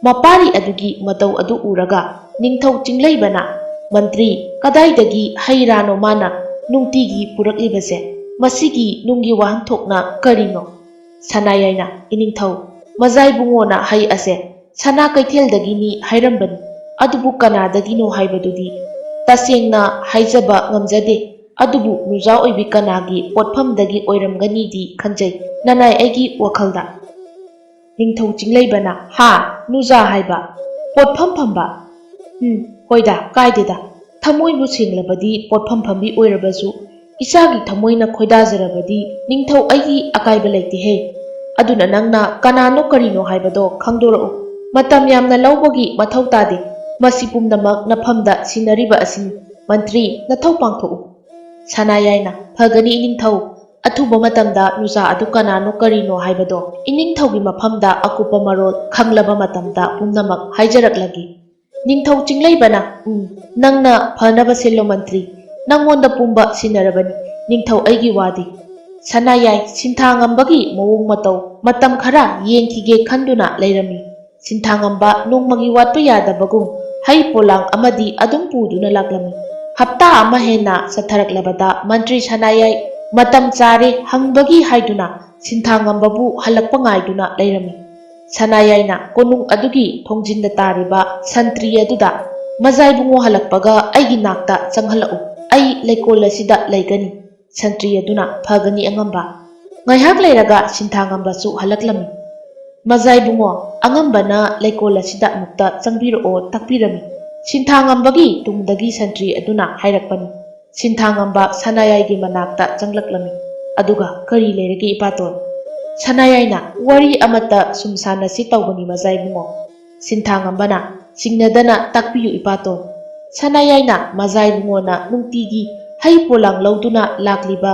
A: ꯃꯄꯥꯔꯤ ꯑꯗꯨꯒꯤ ꯃꯇꯧ ꯑꯗꯨ ꯎꯔꯒ ꯅꯤꯡꯊꯧ ꯆꯤꯡꯂꯩꯕꯅ, ꯃꯟꯇ꯭ꯔꯤ, ꯀꯗꯥꯏꯗꯒꯤ ꯍꯩ ꯔꯥꯅꯣ ꯃꯥꯅ ꯅꯨꯡꯇꯤꯒꯤ ꯄꯨꯔꯛꯂꯤꯕꯁꯦ? ꯃꯁꯤꯒꯤ ꯅꯨꯡꯒꯤ ꯋꯥꯍꯟꯊꯣꯛꯅ ꯀꯔꯤꯅꯣ? ꯁꯅꯥꯌꯥꯏꯅ ꯏꯅꯤꯡꯊꯧ, ꯃꯖꯥꯏꯕꯨꯡꯉꯣꯅ ꯍꯩ ꯑꯁꯦ ꯁꯅꯥ ꯀꯩꯊꯦꯜꯗꯒꯤꯅꯤ ꯍꯥꯏꯔꯝꯕꯅꯤ꯫ ꯑꯗꯨꯕꯨ ꯀꯅꯥꯗꯒꯤꯅꯣ ꯍꯥꯏꯕꯗꯨꯗꯤ ꯇꯁꯦꯡꯅ ꯍꯥꯏꯖꯕ ꯉꯝꯖꯗꯦ꯫ ꯑꯗꯨꯕꯨ ꯅꯨꯖꯥ ꯑꯣꯏꯕꯤ ꯀꯅꯥꯒꯤ ꯄꯣꯠꯐꯝꯗꯒꯤ ꯑꯣꯏꯔꯝꯒꯅꯤꯗꯤ ꯈꯟꯖꯩ ꯅꯅꯥꯏ ꯑꯩꯒꯤ ꯋꯥꯈꯜꯗ꯫ ꯅꯤꯡꯊꯧ ꯆꯤꯡꯂꯩꯕꯅ ꯍꯥ, ꯅꯨꯖꯥ ꯍꯥꯏꯕ? ꯄꯣꯠꯐꯝ ꯐꯝꯕ? ꯍꯣꯏꯗ, ꯀꯥꯏꯗꯦꯗ꯫ ꯊꯃꯣꯏꯕꯨ ꯁꯦꯡꯂꯕꯗꯤ ꯄꯣꯠꯐꯝ ꯐꯝꯕꯤ ꯑꯣꯏꯔꯕꯁꯨ ꯏꯆꯥꯒꯤ ꯊꯃꯣꯏꯅ ꯈꯣꯏꯗꯥꯖꯔꯕꯗꯤ ꯅꯤꯡꯊꯧ ꯑꯩꯒꯤ ꯑꯀꯥꯏꯕ ꯂꯩꯇꯦꯍꯦ꯫ ꯑꯗꯨꯅ ꯅꯪꯅ ꯀꯅꯥꯅꯣ ꯀꯔꯤꯅꯣ ꯍꯥꯏꯕꯗꯣ ꯈꯪꯗꯣꯔꯛꯎ꯫ ꯃꯇꯝ ꯌꯥꯝꯅ ꯂꯧꯕꯒꯤ ꯃꯊꯧ ꯇꯥꯗꯦ꯫ ꯃꯁꯤ ꯄꯨꯝꯅꯃꯛ ꯅꯐꯝꯗ ꯁꯤꯟꯅꯔꯤꯕ ꯑꯁꯤꯅꯤ꯫ ꯃꯟꯇ꯭ꯔꯤ, ꯅꯊꯧ ꯄꯥꯡꯊꯣꯛꯎ꯫ ꯁꯅꯥꯌꯥꯏꯅ ꯐꯒꯅꯤ ꯏꯅꯤꯡꯊꯧ꯫ ꯑꯊꯨꯕ ꯃꯇꯝꯗ ꯅꯨꯖꯥ ꯑꯗꯨ ꯀꯅꯥꯅꯣ ꯀꯔꯤꯅꯣ ꯍꯥꯏꯕꯗꯣ ꯏꯅꯤꯡꯊꯧꯒꯤ ꯃꯐꯝꯗ ꯑꯀꯨꯞꯄ ꯃꯔꯣꯜ ꯈꯪꯂꯕ ꯃꯇꯝꯗ ꯄꯨꯝꯅꯃꯛ ꯍꯥꯏꯖꯔꯛꯂꯒꯦ꯫ ꯅꯤꯡꯊꯧ ꯆꯤꯡꯂꯩꯕꯅ ꯅꯪꯅ ꯐꯅꯕ ꯁꯤꯜꯂꯣ ꯃꯟꯇ꯭ꯔꯤ꯫ ꯅꯪꯉꯣꯟꯗ ꯄꯨꯝꯕ ꯁꯤꯟꯅꯔꯕꯅꯤ ꯅꯤꯡꯊꯧ ꯑꯩꯒꯤ ꯋꯥꯗꯤ꯫ ꯁꯅꯥꯌꯥꯏ ꯁꯤꯟꯊꯥꯉꯝꯕꯒꯤ ꯃꯑꯣꯡ ꯃꯇꯧ ꯃꯇꯝ ꯈꯔ ꯌꯦꯡꯈꯤꯒꯦ ꯈꯟꯗꯨꯅ ꯂꯩꯔꯝꯃꯤ꯫ ꯁꯤꯟꯊꯥꯉꯝꯕ ꯅꯣꯡꯃꯒꯤ ꯋꯥꯠꯄ ꯌꯥꯗꯕꯒꯨꯝ ꯍꯩ ꯄꯣꯂꯥꯡ ꯑꯃꯗꯤ ꯑꯗꯨꯝ ꯄꯨꯗꯨꯅ ꯂꯥꯛꯂꯝꯃꯤ꯫ ꯍꯞꯇꯥ ꯑꯃ ꯍꯦꯟꯅ ꯆꯠꯊꯔꯛꯂꯕꯗ ꯃꯟꯇ꯭ꯔꯤ ꯁꯅꯥꯌꯥꯏ ꯃꯇꯝ ꯆꯥꯔꯦ ꯍꯪꯕꯒꯤ ꯍꯥꯏꯗꯨꯅ ꯁꯤꯟꯊꯥꯉꯝꯕꯕꯨ ꯍꯜꯂꯛꯄ ꯉꯥꯏꯗꯨꯅ ꯂꯩꯔꯝꯃꯤ꯫ ꯁꯅꯥꯌꯥꯏꯅ ꯀꯣꯅꯨꯡ ꯑꯗꯨꯒꯤ ꯊꯣꯡꯖꯤꯟꯗ ꯇꯥꯔꯤꯕ ꯁꯟꯇ꯭ꯔꯤ ꯑꯗꯨꯗ ꯃꯖꯥꯏꯕꯨꯡꯉꯣ ꯍꯜꯂꯛꯄꯒ ꯑꯩꯒꯤ ꯅꯥꯛꯇ ꯆꯪꯍꯜꯂꯛꯎ꯫ ꯑꯩ ꯂꯩꯀꯣꯜ ꯑꯁꯤꯗ ꯂꯩꯒꯅꯤ꯫ ꯁꯟꯇ꯭ꯔꯤ ꯑꯗꯨꯅ ꯐꯒꯅꯤ ꯑꯉꯝꯕ꯫ ꯉꯥꯏꯍꯥꯛ ꯂꯩꯔꯒ ꯁꯤꯟꯊꯥꯉꯝꯕꯁꯨ ꯍꯜꯂꯛꯂꯝꯃꯤ꯫ ꯃꯖꯥꯏꯕꯨꯡꯉꯣ, ꯑꯉꯝꯕꯅ ꯂꯩꯀꯣꯜ ꯑꯁꯤꯗ ꯑꯃꯨꯛꯇ ꯆꯪꯕꯤꯔꯛꯑꯣ ꯇꯥꯛꯄꯤꯔꯝꯃꯤ꯫ ꯁꯤꯟꯊꯥꯉꯝꯕꯒꯤ ꯇꯨꯡꯗꯒꯤ ꯁꯟꯇ꯭ꯔꯤ ꯑꯗꯨꯅ ꯍꯥꯏꯔꯛꯄꯅꯤ꯫ ꯁꯤꯟꯊꯥꯉꯝꯕ ꯁꯅꯥꯌꯥꯏꯒꯤ ꯃꯅꯥꯛꯇ ꯆꯪꯂꯛꯂꯝꯃꯤ꯫ ꯑꯗꯨꯒ ꯀꯔꯤ ꯂꯩꯔꯒꯦ ꯏꯄꯥꯇꯣꯟ? ꯁꯅꯥꯌꯥꯏꯅ ꯋꯥꯔꯤ ꯑꯃꯠꯇ ꯁꯨꯝ ꯁꯥꯟꯅꯁꯤ ꯇꯧꯕꯅꯤ ꯃꯖꯥꯏꯕꯨꯡꯉꯣ꯫ ꯁꯤꯟꯊꯥꯉꯝꯕꯅ ꯆꯤꯡꯅꯗꯅ ꯇꯥꯛꯄꯤꯌꯨ ꯏꯄꯥꯇꯣꯟ꯫ ꯁꯅꯥꯌꯥꯏꯅ ꯃꯖꯥꯏꯕꯨꯡꯉꯣꯅ ꯅꯨꯡꯇꯤꯒꯤ ꯍꯩ ꯄꯣꯂꯥꯡ ꯂꯧꯗꯨꯅ ꯂꯥꯛꯂꯤꯕ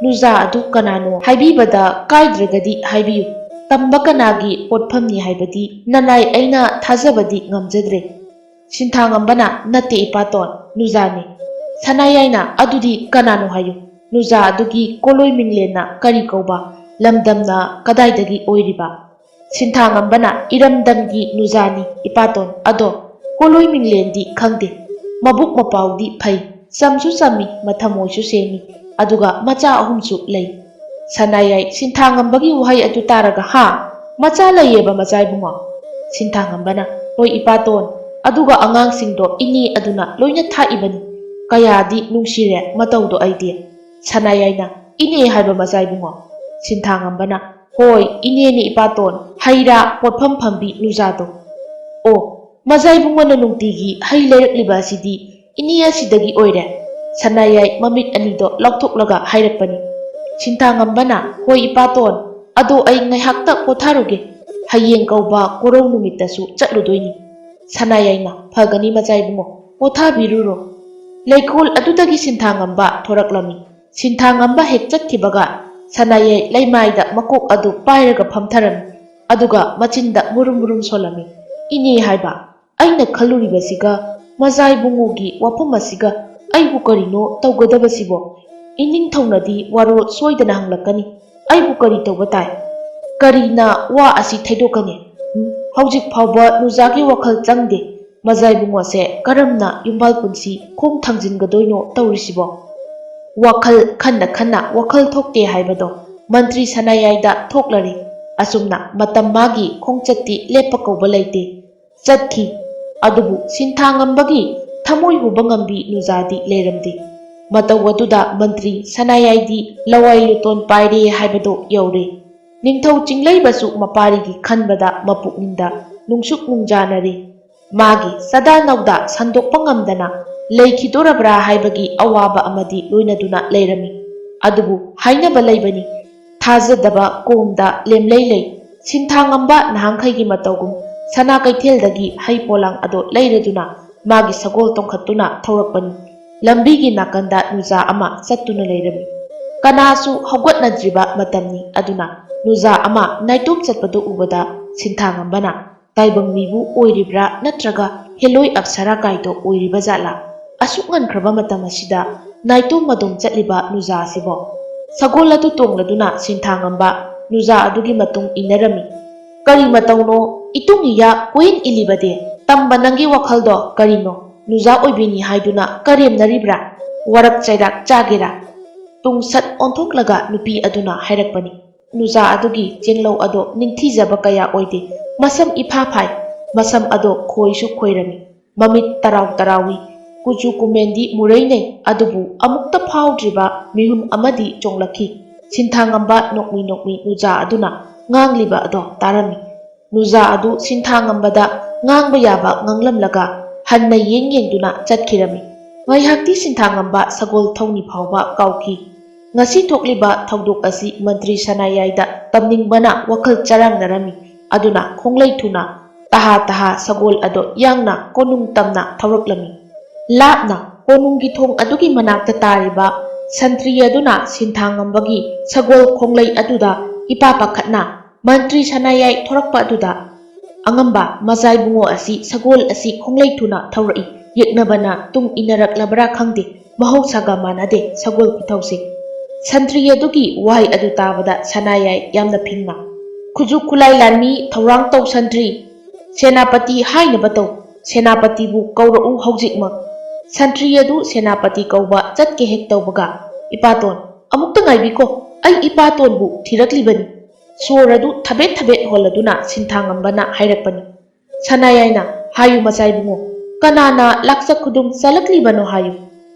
A: ꯅꯨꯖꯥ ꯑꯗꯨ ꯀꯅꯥꯅꯣ ꯍꯥꯏꯕꯤꯕꯗ ꯀꯥꯏꯗ꯭ꯔꯒꯗꯤ ꯍꯥꯏꯕꯤꯌꯨ꯫ ꯇꯝꯕ ꯀꯅꯥꯒꯤ ꯄꯣꯠꯐꯝꯅꯤ ꯍꯥꯏꯕꯗꯤ ꯅꯅꯥꯏ ꯑꯩꯅ ꯊꯥꯖꯕꯗꯤ ꯉꯝꯖꯗ꯭ꯔꯦ꯫ ꯁꯤꯟꯊꯥꯉꯝꯕꯅ ꯅꯠꯇꯦ ꯏꯄꯥꯇꯣꯟ, ꯅꯨꯖꯥꯅꯤ꯫ ꯁꯅꯥꯌꯥꯏꯅ ꯑꯗꯨꯗꯤ ꯀꯅꯥꯅꯣ ꯍꯥꯏꯌꯨ꯫ ꯅꯨꯖꯥ ꯑꯗꯨꯒꯤ ꯀꯣꯂꯣꯏ ꯃꯤꯡꯂꯦꯟꯅ ꯀꯔꯤ ꯀꯧꯕ? ꯂꯝꯗꯝꯅ ꯀꯗꯥꯏꯗꯒꯤ ꯑꯣꯏꯔꯤꯕ? ꯁꯤꯟꯊꯥꯉꯝꯕꯅ ꯏꯔꯝꯗꯝꯒꯤ ꯅꯨꯖꯥꯅꯤ ꯏꯄꯥꯇꯣꯟ꯫ ꯑꯗꯣ ꯀꯣꯂꯣꯏ ꯃꯤꯡꯂꯦꯟꯗꯤ ꯈꯪꯗꯦ꯫ ꯃꯕꯨꯛ ꯃꯄꯥꯎꯗꯤ ꯐꯩ, ꯆꯝꯁꯨ ꯆꯝꯃꯤ, ꯃꯊꯃꯣꯏꯁꯨ ꯁꯦꯡꯉꯤ, ꯑꯗꯨꯒ ꯃꯆꯥ 3ꯁꯨ ꯂꯩ꯫ ꯁꯅꯥꯌꯥꯏ ꯁꯤꯟꯊꯥꯉꯝꯕꯒꯤ ꯋꯥꯍꯩ ꯑꯗꯨ ꯇꯥꯔꯒ ꯍꯥ, ꯃꯆꯥ ꯂꯩꯌꯦꯕ ꯃꯆꯥꯏꯕꯨꯡꯉꯣ? ꯁꯤꯟꯊꯥꯉꯝꯕꯅ ꯍꯣꯏ ꯏꯄꯥꯇꯣꯟ, ꯑꯗꯨꯒ ꯑꯉꯥꯡꯁꯤꯡꯗꯣ ꯏꯅꯦ ꯑꯗꯨꯅ ꯂꯣꯏꯅ ꯊꯥꯛꯏꯕꯅꯤ꯫ ꯀꯌꯥꯗꯤ ꯅꯨꯡꯁꯤꯔꯦ ꯃꯇꯧꯗꯣ ꯑꯩꯗꯤ꯫ ꯁꯅꯥꯌꯥꯏꯅ ꯏꯅꯦ ꯍꯥꯏꯕ ꯃꯆꯥ ꯏꯕꯨꯡꯉꯣ꯫ ꯁꯤꯟꯊꯥꯉꯝꯕꯅ ꯍꯣꯏ ꯏꯅꯦꯅꯤ ꯏꯄꯥꯇꯣꯟ ꯍꯩꯔꯥ ꯄꯣꯠꯐꯝ ꯐꯝꯕꯤ ꯅꯨꯖꯥꯗꯣ꯫ ꯑꯣ ꯃꯆꯥ ꯏꯕꯨꯡꯉꯣꯅ ꯅꯨꯡꯇꯤꯒꯤ ꯍꯩ ꯂꯩꯔꯛꯂꯤꯕ ꯑꯁꯤꯗꯤ ꯏꯅꯦ ꯑꯁꯤꯗꯒꯤ ꯑꯣꯏꯔꯦ꯫ ꯁꯅꯥꯌꯥꯏ ꯃꯃꯤꯠ ꯑꯅꯤꯗꯣ ꯂꯥꯎꯊꯣꯛꯂꯒ ꯍꯥꯏꯔꯛꯄꯅꯤ꯫ ꯁꯤꯟꯊꯥꯉꯝꯕꯅ ꯍꯣꯏ ꯏꯄꯥꯇꯣꯟ ꯑꯗꯣ ꯑꯩ ꯉꯥꯏꯍꯥꯛꯇ ꯄꯣꯊꯥꯔꯨꯒꯦ꯫ ꯍꯌꯦꯡ ꯀꯧꯕ ꯀꯣꯔꯧ ꯅꯨꯃꯤꯠꯇꯁꯨ ꯆꯠꯂꯨꯗꯣꯏꯅꯤ꯫ ꯁꯅꯥꯌꯥꯏꯅ ꯐꯒꯅꯤ ꯃꯆꯥ ꯏꯕꯨꯡꯉꯣ ꯄꯣꯊꯥꯕꯤꯔꯨꯔꯣ꯫ ꯂꯩꯀꯣꯜ ꯑꯗꯨꯗꯒꯤ ꯁꯤꯟꯊꯥꯉꯝꯕ ꯊꯣꯔꯛꯂꯝꯃꯤ꯫ ꯁꯤꯟꯊꯥꯉꯝꯕ ꯍꯦꯛ ꯆꯠꯈꯤꯕꯒ ꯁꯅꯥꯌꯥꯏ ꯂꯩꯃꯥꯏꯗ ꯃꯀꯣꯛ ꯑꯗꯨ ꯄꯥꯏꯔꯒ ꯐꯝꯊꯔꯝꯃꯤ꯫ ꯑꯗꯨꯒ ꯃꯆꯤꯟꯗ ꯃꯨꯔꯨꯝ ꯃꯨꯔꯨꯝ ꯁꯣꯜꯂꯝꯃꯤ꯫ ꯏꯅꯦ ꯍꯥꯏꯕ ꯑꯩꯅ ꯈꯜꯂꯨꯔꯤꯕꯁꯤꯒ ꯃꯆꯥ ꯏꯕꯨꯡꯉꯣꯒꯤ ꯋꯥꯐꯝ ꯑꯁꯤꯒ ꯑꯩꯕꯨ ꯀꯔꯤꯅꯣ ꯇꯧꯒꯗꯕꯁꯤꯕꯣ? ꯏꯅꯤꯡꯊꯧꯅꯗꯤ ꯋꯥꯔꯣꯜ ꯁꯣꯏꯗꯅ ꯍꯪꯂꯛꯀꯅꯤ꯫ ꯑꯩꯕꯨ ꯀꯔꯤ ꯇꯧꯕ ꯇꯥꯏ? ꯀꯔꯤꯅ ꯋꯥ ꯑꯁꯤ ꯊꯩꯗꯣꯛꯀꯅꯤ? ꯍꯧꯖꯤꯛ ꯐꯥꯎꯕ ꯅꯨꯖꯥꯒꯤ ꯋꯥꯈꯜ ꯆꯪꯗꯦ꯫ ꯃꯆꯥ ꯏꯕꯨꯡꯉꯣꯁꯦ ꯀꯔꯝꯅ ꯌꯨꯝꯕꯥꯜ ꯄꯨꯟꯁꯤ ꯈꯣꯡ ꯊꯥꯡꯖꯤꯟꯒꯗꯣꯏꯅꯣ ꯇꯧꯔꯤꯁꯤꯕꯣ? ꯋꯥꯈꯜ ꯈꯟꯅ ꯈꯟꯅ ꯋꯥꯈꯜ ꯊꯣꯛꯇꯦ ꯍꯥꯏꯕꯗꯣ ꯃꯟꯇ꯭ꯔꯤ ꯁꯅꯥꯌꯥꯏꯗ ꯊꯣꯛꯂꯔꯤ꯫ ꯑꯁꯨꯝꯅ ꯃꯇꯝ ꯃꯥꯒꯤ ꯈꯣꯡꯆꯠꯇꯤ ꯂꯦꯞꯄ ꯀꯧꯕ ꯂꯩꯇꯦ꯫ ꯆꯠꯈꯤ꯫ ꯑꯗꯨꯕꯨ ꯁꯤꯟꯊꯥꯉꯝꯕꯒꯤ ꯊꯃꯣꯏ ꯍꯨꯕ ꯉꯝꯕꯤ ꯅꯨꯖꯥꯗꯤ ꯂꯩꯔꯝꯗꯦ꯫ ꯃꯇꯧ ꯑꯗꯨꯗ ꯃꯟꯇ꯭ꯔꯤ ꯁꯅꯥꯌꯥꯏꯗꯤ ꯂꯋꯥꯏ ꯂꯨꯇꯣꯟ ꯄꯥꯏꯔꯦ ꯍꯥꯏꯕꯗꯣ ꯌꯧꯔꯦ꯫ ꯅꯤꯡꯊꯧ ꯆꯤꯡꯂꯩꯕꯁꯨ ꯃꯄꯥꯔꯤꯒꯤ ꯈꯟꯕꯗ ꯃꯄꯨꯛꯅꯤꯡꯗ ꯅꯨꯡꯁꯨꯛ ꯅꯨꯡꯖꯥꯅꯔꯦ꯫ ꯃꯥꯒꯤ ꯆꯗꯥ ꯅꯧꯗꯥ ꯁꯟꯗꯣꯛꯄ ꯉꯝꯗꯅ ꯂꯩꯈꯤꯗꯣꯔꯕ꯭ꯔꯥ ꯍꯥꯏꯕꯒꯤ ꯑꯋꯥꯕ ꯑꯃꯗꯤ ꯂꯣꯏꯅꯗꯨꯅ ꯂꯩꯔꯝꯃꯤ꯫ ꯑꯗꯨꯕꯨ ꯍꯥꯏꯅꯕ ꯂꯩꯕꯅꯤ ꯊꯥꯖꯗꯕ ꯀꯣꯝꯗ ꯂꯦꯝꯂꯩ ꯂꯩ꯫ ꯁꯤꯟꯊꯥꯉꯝꯕ ꯅꯍꯥꯟꯈꯩꯒꯤ ꯃꯇꯧꯒꯨꯝ ꯁꯅꯥ ꯀꯩꯊꯦꯜꯗꯒꯤ ꯍꯩ ꯄꯣꯂꯥꯡ ꯑꯗꯣ ꯂꯩꯔꯗꯨꯅ ꯃꯥꯒꯤ ꯁꯒꯣꯜ ꯇꯣꯡꯈꯠꯇꯨꯅ ꯊꯧꯔꯛꯄꯅꯤ꯫ ꯂꯝꯕꯤꯒꯤ ꯅꯥꯀꯟꯗ ꯅꯨꯖꯥ ꯑꯃ ꯆꯠꯇꯨꯅ ꯂꯩꯔꯝꯃꯤ꯫ ꯀꯅꯥꯁꯨ ꯍꯧꯒꯠꯅꯗ꯭ꯔꯤꯕ ꯃꯇꯝꯅꯤ ꯑꯗꯨꯅ ꯅꯨꯖꯥ ꯑꯃ ꯅꯥꯏꯇꯣꯝ ꯆꯠꯄꯗꯨ ꯎꯕꯗ ꯁꯤꯟꯊꯥꯉꯝꯕꯅ ꯇꯥꯏꯕꯪ ꯃꯤꯕꯨ ꯑꯣꯏꯔꯤꯕ꯭ꯔꯥ ꯅꯠꯇ꯭ꯔꯒ ꯍꯦꯂꯣꯏ ꯑꯞꯁꯔꯥ ꯀꯥꯏꯗꯣ ꯑꯣꯏꯔꯤꯕ ꯖꯥꯠꯂꯥ? ꯑꯁꯨꯛ ꯉꯟꯈ꯭ꯔꯕ ꯃꯇꯝ ꯑꯁꯤꯗ ꯅꯥꯏꯇꯣꯝ ꯃꯗꯣꯝ ꯆꯠꯂꯤꯕ ꯅꯨꯖꯥ ꯑꯁꯤꯕꯣ? ꯁꯒꯣꯜ ꯑꯗꯨ ꯇꯣꯡꯂꯗꯨꯅ ꯁꯤꯟꯊꯥꯉꯝꯕ ꯅꯨꯖꯥ ꯑꯗꯨꯒꯤ ꯃꯇꯨꯡ ꯏꯟꯅꯔꯝꯃꯤ꯫ ꯀꯔꯤ ꯃꯇꯧꯅꯣ ꯏꯇꯨꯡ ꯏꯌꯥ ꯀꯣꯏꯏꯟ ꯏꯜꯂꯤꯕꯗꯤ? ꯇꯝꯕ ꯅꯪꯒꯤ ꯋꯥꯈꯜꯗꯣ ꯀꯔꯤꯅꯣ? ꯅꯨꯖꯥ ꯑꯣꯏꯕꯤꯅꯤ ꯍꯥꯏꯗꯨꯅ ꯀꯔꯦꯝꯅꯔꯤꯕ꯭ꯔꯥ? ꯋꯥꯔꯛ ꯆꯩꯔꯥꯛ ꯆꯥꯒꯦꯔꯥ? ꯇꯨꯡꯁꯠ ꯑꯣꯟꯊꯣꯛꯂꯒ ꯅꯨꯄꯤ ꯑꯗꯨꯅ ꯍꯥꯏꯔꯛꯄꯅꯤ꯫ ꯅꯨꯖꯥ ꯑꯗꯨꯒꯤ ꯆꯦꯡꯂꯧ ꯑꯗꯣ ꯅꯤꯡꯊꯤꯖꯕ ꯀꯌꯥ ꯑꯣꯏꯗꯦ꯫ ꯃꯁꯝ ꯏꯐꯥ ꯐꯥꯏ꯫ ꯃꯁꯝ ꯑꯗꯣ ꯈꯣꯏꯁꯨ ꯈꯣꯏꯔꯝꯃꯤ꯫ ꯃꯃꯤꯠ ꯇꯔꯥꯎ ꯇꯔꯥꯎꯏ꯫ ꯀꯨꯆꯨ ꯀꯨꯃꯦꯟꯗꯤ ꯃꯨꯔꯩꯅꯩ ꯑꯗꯨꯕꯨ ꯑꯃꯨꯛꯇ ꯐꯥꯎꯗ꯭ꯔꯤꯕ ꯃꯤꯍꯨꯟ ꯑꯃꯗꯤ ꯆꯣꯡꯂꯛꯈꯤ꯫ ꯁꯤꯟꯊꯥꯉꯝꯕ ꯅꯣꯛꯃꯤ ꯅꯣꯛꯃꯤ ꯅꯨꯖꯥ ꯑꯗꯨꯅ ꯉꯥꯡꯂꯤꯕ ꯑꯗꯣ ꯇꯥꯔꯝꯃꯤ꯫ ꯅꯨꯖꯥ ꯑꯗꯨ ꯁꯤꯟꯊꯥꯉꯝꯕꯗ ꯉꯥꯡꯕ ꯌꯥꯕ ꯉꯥꯡꯂꯝꯂꯒ ꯍꯟꯅ ꯌꯦꯡꯗꯨꯅ ꯆꯠꯈꯤꯔꯝꯃꯤ꯫ ꯉꯥꯏꯍꯥꯛꯇꯤ ꯁꯤꯟꯊꯥꯉꯝꯕ ꯁꯒꯣꯜ ꯊꯧꯅꯤ ꯐꯥꯎꯕ ꯀꯥꯎꯈꯤ꯫ ꯉꯁꯤ ꯊꯣꯛꯂꯤꯕ ꯊꯧꯗꯣꯛ ꯑꯁꯤ ꯃꯟꯇ꯭ꯔꯤ ꯁꯅꯥꯌꯥꯏꯗ ꯇꯝꯅꯤꯡꯕꯅ ꯋꯥꯈꯜ ꯆꯔꯥꯡꯅꯔꯝꯃꯤ꯫ ꯑꯗꯨꯅ ꯈꯣꯡꯂꯩ ꯊꯨꯅ ꯇꯍꯥ ꯇꯍꯥ ꯁꯒꯣꯜ ꯑꯗꯣ ꯌꯥꯡꯅ ꯀꯣꯅꯨꯡ ꯇꯝꯅ ꯊꯧꯔꯛꯂꯝꯃꯤ꯫ ꯂꯥꯞꯅ ꯀꯣꯅꯨꯡꯒꯤ ꯊꯣꯡ ꯑꯗꯨꯒꯤ ꯃꯅꯥꯛꯇ ꯇꯥꯔꯤꯕ ꯁꯟꯇ꯭ꯔꯤ ꯑꯗꯨꯅ ꯁꯤꯟꯊꯥꯉꯝꯕꯒꯤ ꯁꯒꯣꯜ ꯈꯣꯡꯂꯩ ꯑꯗꯨꯗ ꯏꯄꯥ ꯄꯥꯈꯠꯅ ꯃꯟꯇ꯭ꯔꯤ ꯁꯅꯥꯌꯥꯏ ꯊꯣꯔꯛꯄ ꯑꯗꯨꯗ ꯑꯉꯝꯕ ꯃꯆꯥ ꯏꯕꯨꯡꯉꯣ ꯑꯁꯤ ꯁꯒꯣꯜ ꯑꯁꯤ ꯈꯣꯡꯂꯩ ꯊꯨꯅ ꯊꯧꯔꯛꯏ꯫ ꯌꯦꯛꯅꯕꯅ ꯇꯨꯡ ꯏꯟꯅꯔꯛꯂꯕ꯭ꯔꯥ ꯈꯪꯗꯦ꯫ ꯃꯍꯧꯁꯥꯒ ꯃꯥꯟꯅꯗꯦ ꯁꯒꯣꯜ ꯈꯨꯊꯧꯁꯤ꯫ ꯁꯟꯇ꯭ꯔꯤ ꯑꯗꯨꯒꯤ ꯋꯥꯍꯩ ꯑꯗꯨ ꯇꯥꯕꯗ ꯁꯅꯥꯌꯥꯏ ꯌꯥꯝꯅ ꯐꯤꯡꯅ ꯈꯨꯖꯨꯛ ꯈꯨꯠꯂꯥꯏ ꯂꯥꯟꯃꯤ ꯊꯧꯔꯥꯡ ꯇꯧ ꯁꯟꯇ꯭ꯔꯤ ꯁꯦꯅꯥꯄꯇꯤ ꯍꯥꯏꯅꯕ ꯇꯧ꯫ ꯁꯦꯅꯥꯄꯇꯤꯕꯨ ꯀꯧꯔꯛꯎ ꯍꯧꯖꯤꯛꯃꯛ꯫ ꯁꯟꯇ꯭ꯔꯤ ꯑꯗꯨ ꯁꯦꯅꯥꯄꯇꯤ ꯀꯧꯕ ꯆꯠꯀꯦ ꯍꯦꯛ ꯇꯧꯕꯒ ꯏꯄꯥꯇꯣꯟ ꯑꯃꯨꯛꯇ ꯉꯥꯏꯕꯤꯈꯣ ꯑꯩ ꯏꯄꯥꯇꯣꯟꯕꯨ ꯊꯤꯔꯛꯂꯤꯕꯅꯤ꯫ ꯁꯣꯔ ꯑꯗꯨ ꯊꯕꯦꯠ ꯊꯕꯦꯠ ꯍꯣꯜꯂꯗꯨꯅ ꯁꯤꯟꯊꯥꯉꯝꯕꯅ ꯍꯥꯏꯔꯛꯄꯅꯤ꯫ ꯁꯅꯥꯌꯥꯏꯅ ꯍꯥꯏꯌꯨ ꯃꯆꯥ ꯏꯕꯨꯡꯉꯣ ꯀꯅꯥꯅ ꯂꯥꯛꯆ ꯈꯨꯗꯨꯝ ꯆꯠꯂꯛꯂꯤꯕꯅꯣ ꯍꯥꯏꯌꯨ꯫